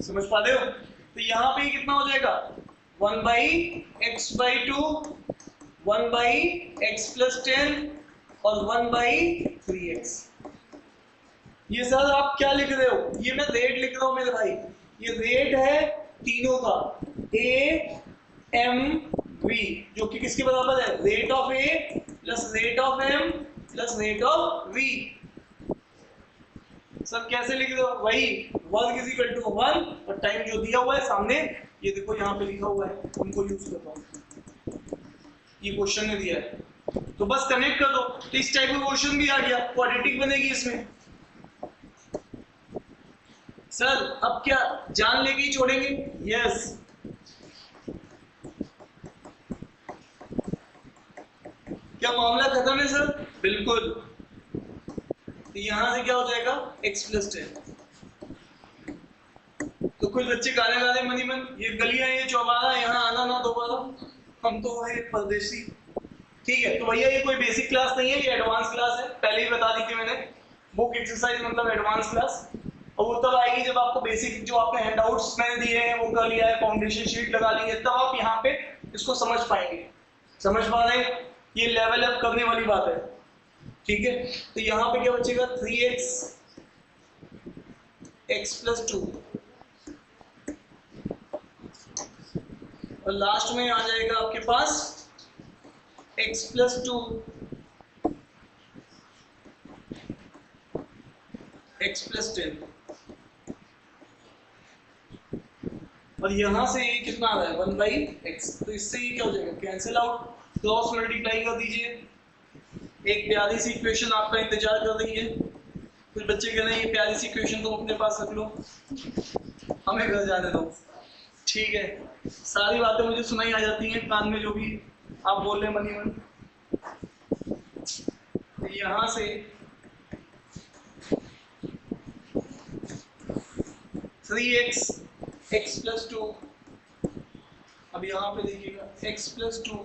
समझ पाते हो? तो यहाँ पे कितना हो जाएगा? 1/x/2, 1/x+10 और 1/3x। ये सर आप क्या लिख रहे हो? ये मैं रेट लिख रहा हूं मेरे भाई। ये रेट है तीनों का, a m v, जो कि किसके बराबर है? Rate of a plus rate of m plus rate of v। Sir कैसे लिख दो? वही वर्क इज इक्वल टू 1 और टाइम जो दिया हुआ है सामने, ये देखो यहाँ पे लिखा हुआ है, उनको यूज करता हूँ, ये क्वेश्चन ने दिया है तो बस कनेक्ट कर दो। तो इस टाइप का क्वेश्चन भी आ गया, क्वाड्रेटिक बनेगी इसमें। सर अब क्या जान लेके ही छोड़ेंगे? यस। क्या मामला खत्म है सर? बिल्कुल। तो यहां से क्या हो जाएगा? x plus 10। तो कुछ बच्चे गाने गा रहे मनी मन, ये गलियां ये चौबारा, यहाँ आना ना दोबारा, हम तो है परदेसी। ठीक है, तो भैया ये कोई बेसिक क्लास नहीं है, ये एडवांस क्लास है, पहले ही बता दी थी मैंने। बुक एक्सरसाइज मतलब एडवांस क्लास, और वो तब आएगी जब आपको बेसिक जो आपने हैंडआउट्स मैंने दिए हैं वो कर लिया है, फाउंडेशन शीट लगा ली है, तब आप यहाँ पे इसको समझ पाएंगे। समझ पा रहे हैं? ये लेवल अप करने वाली बात है। ठीक है, तो यहाँ पे क्या बचेगा? 3x x प्लस 2 और लास्ट में आ जाएगा आपके पास x प्लस 2 x प्लस 10। और यहां से ये कितना आ रहा है? 1/x। तो इससे ये क्या हो जाएगा? कैंसिल आउट, क्रॉस मल्टीप्लाई कर दीजिए। एक प्यारी सी इक्वेशन आपका इंतजार कर रही है। कुछ बच्चे कह रहे हैं ये प्यारी सी इक्वेशन तुम अपने पास रख लो, हमें घर जाने दो। ठीक है, सारी बातें मुझे सुनाई आ जाती हैं कान में, जो भी आप बोल रहे हैं मनी मन। तो यहां से 3x x प्लस 2, अब यहाँ पे देखिएगा x प्लस 2,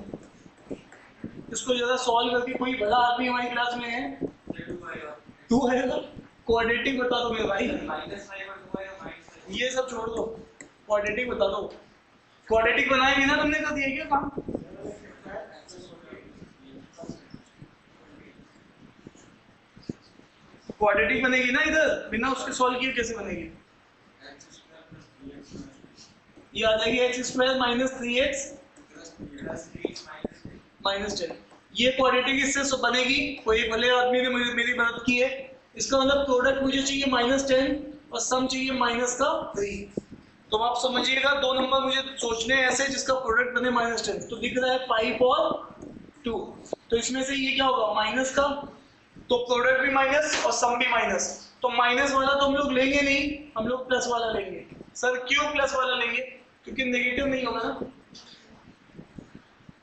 इसको जरा सॉल्व करके कोई बड़ा आदमी हमारी क्लास में है? 2 आएगा। क्वाड्रेटिक बता दो मेरे भाई, ये सब छोड़ दो, क्वाड्रेटिक बता दो। क्वाड्रेटिक बनाए बिना तुमने कर दिया क्या काम? क्वाड्रेटिक बनेगी ना इधर, बिना उसके सॉल्व किए कैसे बनेगी? ये आ जाएगी x square minus 3x minus 10। ये क्वाड्रेटिक इससे बनेगी। कोई भले आदमी ने मेरी मदद की है, इसका मतलब प्रोडक्ट मुझे चाहिए -10 और सम चाहिए -3। तो आप समझिएगा, 2 नंबर मुझे सोचने हैं ऐसे जिसका प्रोडक्ट बने -10। तो दिख रहा है 5 और 2, तो इसमें से ये क्या होगा? माइनस का, तो प्रोडक्ट भी माइनस और सम भी माइनस। तो माइनस वाला तो हम लोग लेंगे नहीं, हम लोग प्लस वाला लेंगे। सर क्यों प्लस वाला लेंगे? क्योंकि नेगेटिव नहीं होगा ना।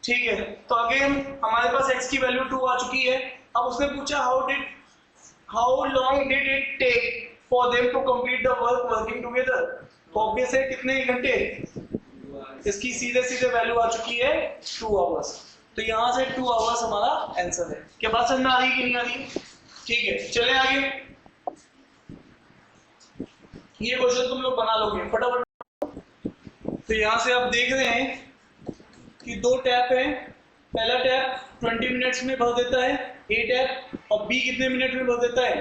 ठीक है, तो अगेन हमारे पास x की वैल्यू 2 आ चुकी है। अब उसने पूछा how long did it take for them to complete the work working together. तो ऑब्वियस है कितने घंटे? इसकी सीधे सीधे वैल्यू आ चुकी है 2 आवर्स। तो यहां से 2 आवर्स हमारा आंसर है। क्या बात समझ में आ रही है कि नहीं आ रही? ठीक है, चले आगे। ये क्वेश्चन तुम लोग बना लोगे फटाफट। तो यहां से आप देख रहे हैं कि 2 टैप हैं। पहला टैप 20 मिनट्स में भर देता है A टैप, और B कितने मिनट में भर देता है?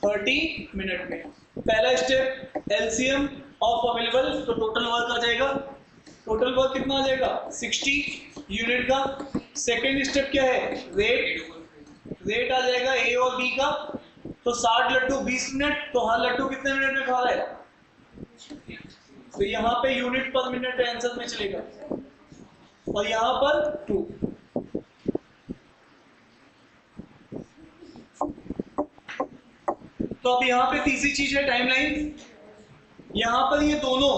30 मिनट में। पहला स्टेप एलसीएम ऑफ अवेलेबल, तो टोटल वर्क आ जाएगा। टोटल वर्क कितना आ जाएगा? 60 यूनिट का। सेकेंड स्टेप क्या है? रेट आ जाएगा A और B का। तो 60 लड्डू 20 मिनट, तो हर लड्डू कितने मिनट में खा रहा है? तो यहाँ पे यूनिट पर मिनट आंसर में चलेगा, और यहाँ पर 2। तो अब यहाँ पे तीसरी चीज है टाइमलाइन। यहाँ पर ये दोनों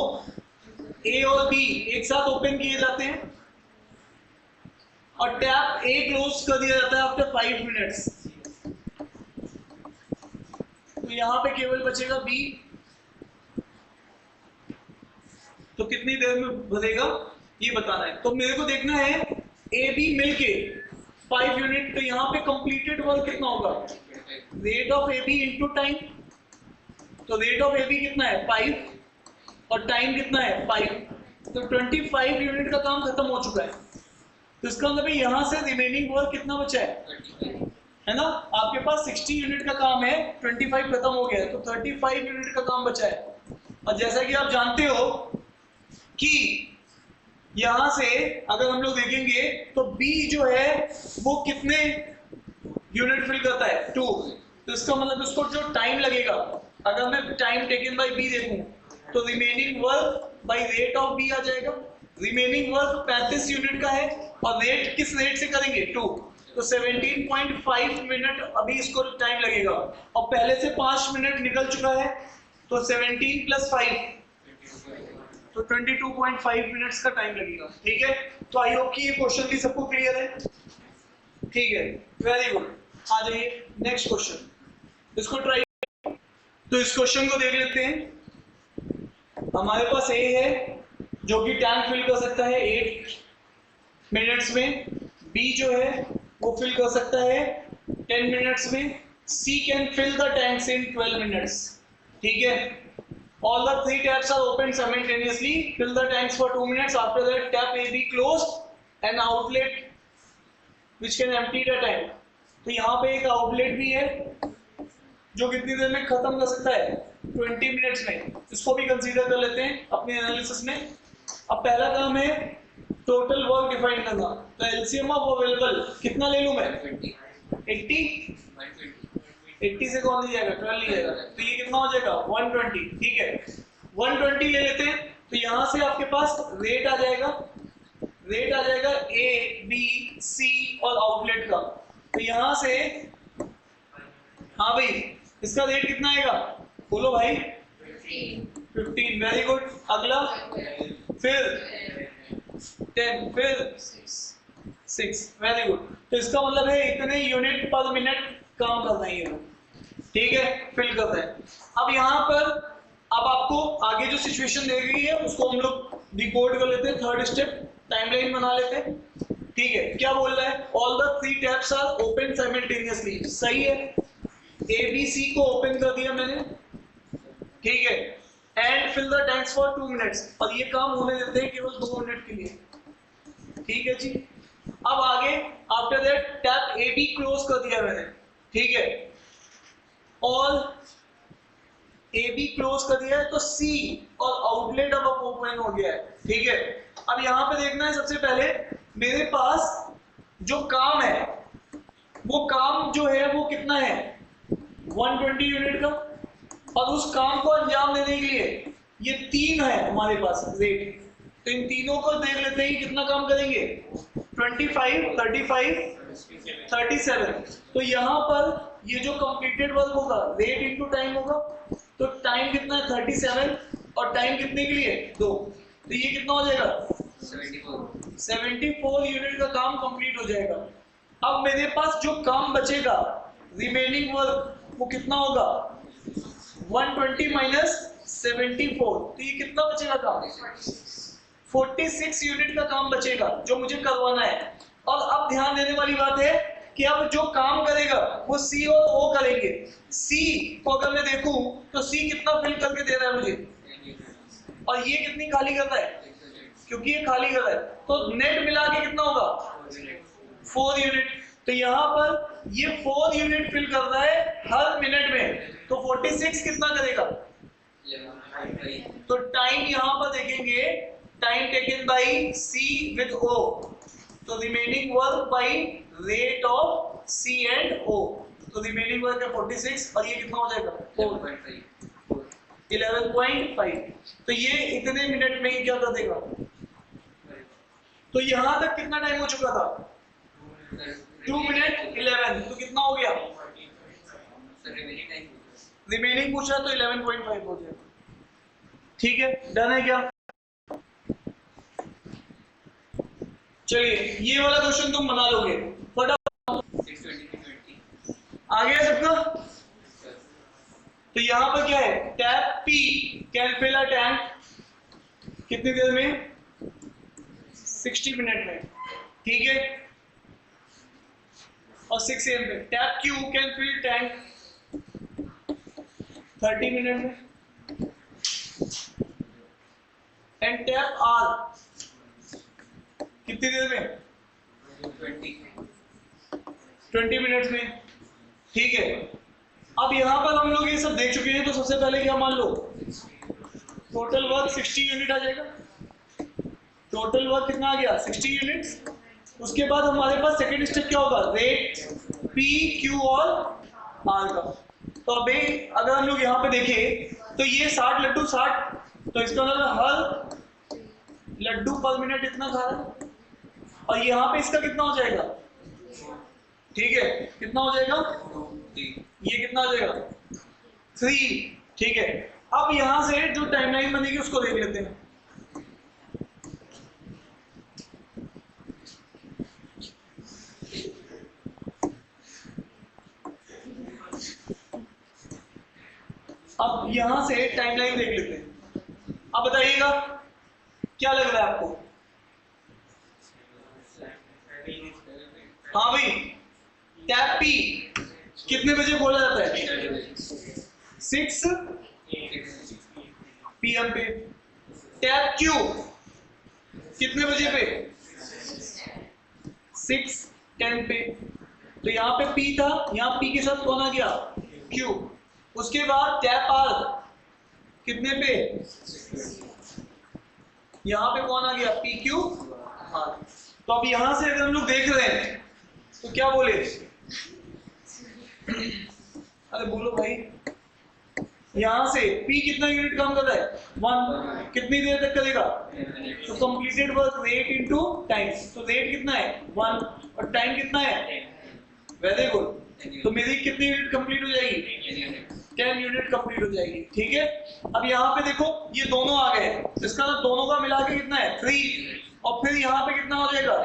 A और B एक साथ ओपन किए जाते हैं और टैप A क्लोज कर दिया जाता है आफ्टर 5 मिनट्स। तो यहाँ पे केवल बचेगा B। तो कितनी देर में भरेगा ये बताना है। तो मेरे को देखना है A B मिलके 5 यूनिट। तो यहाँ पे कंप्लीटेड वर्क कितना होगा? Rate of AB into time. तो रेट ऑफ AB कितना है? 5 और टाइम कितना है? 5। तो 25 यूनिट का काम खत्म हो चुका है। तो इसका मतलब यहाँ से रिमेनिंग वर्क कितना बचा है ना? आपके पास 60 यूनिट का काम है, 25 खत्म हो गया है, तो 35 यूनिट का काम बचा है। और जैसा कि आप जानते हो कि यहां से अगर हम लोग देखेंगे तो B जो है वो कितने यूनिट फिल करता है? 2। तो इसका मतलब उसको जो टाइम लगेगा, अगर मैं टाइम टेकन बाय बी देखूं तो remaining work by rate of B आ जाएगा। रिमेनिंग वर्क 35 यूनिट का है और रेट किस रेट से करेंगे 2, तो 17.5 मिनट अभी इसको टाइम लगेगा और पहले से 5 मिनट निकल चुका है, तो 17 + 5 तो 22.5 मिनट्स का टाइम लगेगा। ठीक है, तो आई होप कि ये क्वेश्चन भी सबको क्लियर है। ठीक है, वेरी गुड। आ जाइए नेक्स्ट क्वेश्चन, इसको ट्राई। तो इस क्वेश्चन को देख लेते हैं। हमारे पास ए है जो कि टैंक फिल कर सकता है 8 मिनट्स में, बी जो है वो फिल कर सकता है 10 मिनट्स में, C can fill the tanks in 12 minutes. ठीक है, all the 3 taps are opened simultaneously, fill the tanks for 2 minutes, after that tap A B closed and outlet which can empty the tank। तो यहाँ पे एक outlet भी है जो कितनी देर में खत्म कर सकता है 20 मिनट्स में, इसको भी कंसीडर कर लेते हैं अपने एनालिसिस में। अब पहला काम है टोटल वर्क डिफाइन करना, तो एलसीएम ऑफ अवेलेबल कितना ले लूं मैं 80 से कौन लीजिएगा 12 लीजिएगा, तो ये कितना हो जाएगा 120। ठीक है, 120 ले लेते हैं, तो यहाँ से आपके पास रेट आ जाएगा ए बी सी और आउटलेट का। तो यहाँ से हाँ भाई इसका रेट कितना आएगा बोलो भाई 15। वेरी गुड, अगला फिर 10 फिर 6। वेरी गुड, तो इसका मतलब है इतने यूनिट पर मिनट काम कर रहे हैं। ठीक है, फिल कर रहे हैं। अब यहाँ पर अब आपको आगे जो सिचुएशन दे गई है उसको हम लोग डिकोड कर लेते हैं, थर्ड स्टेप टाइमलाइन बना लेते हैं। ठीक है, क्या बोल रहा है all the 3 taps are open simultaneously, सही है, ए बी सी को ओपन कर दिया मैंने। ठीक है, and fill the tanks for 2 minutes, और ये काम होने देते हैं केवल 2 मिनट के लिए। ठीक है जी, अब आगे after that tap A be close कर दिया मैंने। ठीक है, ऑल ए बी क्लोज कर दिया है, तो सी और आउटलेट अब ओपन हो गया है। ठीक है, अब यहां पे देखना है सबसे पहले मेरे पास जो काम है वो काम जो है वो कितना है 120 यूनिट का, और उस काम को अंजाम देने के लिए ये 3 है हमारे पास रेट, तो इन तीनों को देख लेते हैं कितना काम करेंगे 25 35 37। तो यहाँ पर ये जो कंप्लीटेड वर्क होगा रेट इनटू टाइम होगा, तो टाइम कितना है 37 और टाइम कितने के लिए 2, तो ये कितना हो जाएगा 74 यूनिट का काम कंप्लीट हो जाएगा। अब मेरे पास जो काम बचेगा रिमेनिंग वर्क वो कितना होगा 120 माइनस 74, तो ये कितना बचेगा काम 46 यूनिट का काम बचेगा जो मुझे करवाना है। और अब ध्यान देने वाली बात है कि अब जो काम करेगा वो सी और ओ करेंगे। सी को अगर मैं देखूं तो सी कितना फिल करके दे रहा है मुझे, और ये कितनी खाली कर रहा है क्योंकि ये खाली कर रहा है, तो नेट मिला के कितना होगा 4 यूनिट। तो यहाँ पर ये 4 यूनिट फिल कर रहा है हर मिनट में, तो 46 कितना करेगा, तो टाइम यहाँ पर देखेंगे time taken by C with O, तो remaining work by rate of C and O, तो रिमेनिंग वर्क है 46 और ये कितना हो जाएगा 11.5। तो ये इतने मिनट में ही क्या कर देगा, तो यहां तक कितना टाइम हो चुका था 2 मिनट 11, तो कितना हो गया रिमेनिंग पूछा तो 11.5 हो जाएगा। ठीक है, डन है क्या, चलिए ये वाला क्वेश्चन तुम बना लोगे आ गया सबका। तो यहां पर क्या है tap P can fill a tank कितनी देर में 60 मिनट में। ठीक है, और 6 AM पे tap Q can fill tank 30 minute में, एंड टैप आर कितनी देर में 20 मिनट्स में। ठीक है, अब यहां पर हम लोग ये सब देख चुके हैं, तो सबसे पहले क्या मान लो टोटल वर्क 60 यूनिट आ जाएगा। टोटल वर्क कितना आ गया 60 यूनिट्स। उसके बाद हमारे पास सेकेंड स्टेप क्या होगा रेट पी क्यू और आर का। तो अभी अगर हम लोग यहाँ पे देखें तो ये 60 लड्डू 60, तो इसका मतलब हर लड्डू पर मिनट इतना खा रहा है, और यहाँ पे इसका कितना हो जाएगा, ठीक है, कितना हो जाएगा, ये कितना हो जाएगा 3, ठीक है। अब यहां से जो टाइमलाइन बनेगी उसको देख लेते हैं। अब यहां से टाइमलाइन देख लेते हैं। अब बताइएगा क्या लग रहा है आपको? हाँ भाई, टैप पी कितने बजे खोला जाता है? 6 PM पे। टैप क्यू कितने बजे पे? 6:10 पे। तो यहाँ पे P था, यहाँ P के साथ कौन आ गया? Q। उसके बाद टैप आर कितने पे? यहाँ पे कौन आ गया? PQ R। तो अब यहां से अगर हम लोग देख रहे हैं तो क्या बोले? अरे बोलो भाई, यहां से P कितना यूनिट काम कर रहा है? 1। कितनी देर तक करेगा? तो completed work rate into time. तो रेट कितना है? 1, और टाइम कितना है? Very good. तो मेरी कितनी यूनिट कंप्लीट हो जाएगी? 10 यूनिट कंप्लीट हो जाएगी, ठीक है। अब यहाँ पे देखो ये दोनों आ गए, इसका ना दोनों का मिला के कितना है? 3, और फिर यहाँ पे कितना हो जाएगा?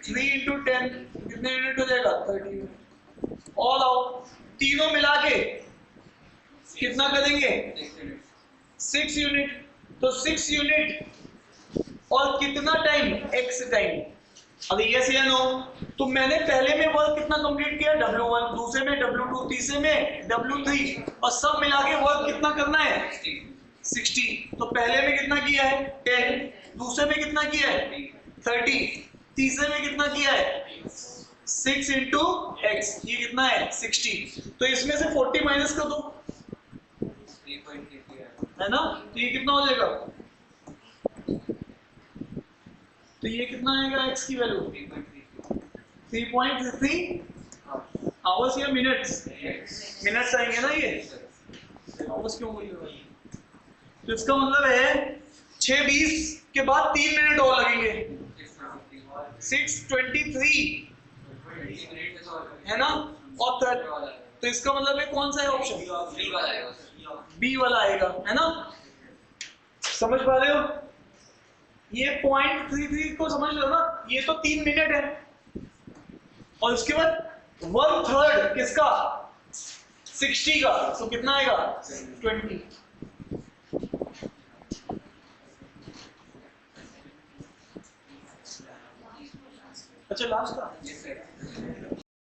3 × 10, कितने यूनिट हो जाएगा? 30 यूनिट। ऑल आउट तीनों मिला के कितना करेंगे? 6 यूनिट। तो 6 यूनिट और कितना टाइम? x time. अगर यस या नो, तो मैंने पहले में वर्क कितना कंप्लीट किया? W1, दूसरे में W2, तीसरे में W3, और सब मिला के वर्क कितना करना है? 60। तो पहले में कितना किया है? 10, दूसरे में कितना किया है? 30, तीसरे में कितना किया है? 6 × x, ये कितना है? 60। तो इसमें से 40 माइनस कर दो, है ना? तो ये कितना हो जाएगा? तो ये कितना आएगा x की वैल्यू? 3.3 आवर्स या मिनट्स? मिनट्स आएंगे ना, ये आवर्स क्यों बोल रहे हो? तो इसका मतलब है 6:20 के बाद 3 मिनट और लगेंगे, 6:23, है ना? और तो इसका मतलब है कौन सा है ऑप्शन? बी वाला आएगा, है ना? समझ पा रहे हो? ये 0.33 को समझ लो ना, ये तो 3 मिनट है, और उसके बाद 1/3 किसका? 60 का, तो कितना आएगा? 20। अच्छा लास्ट का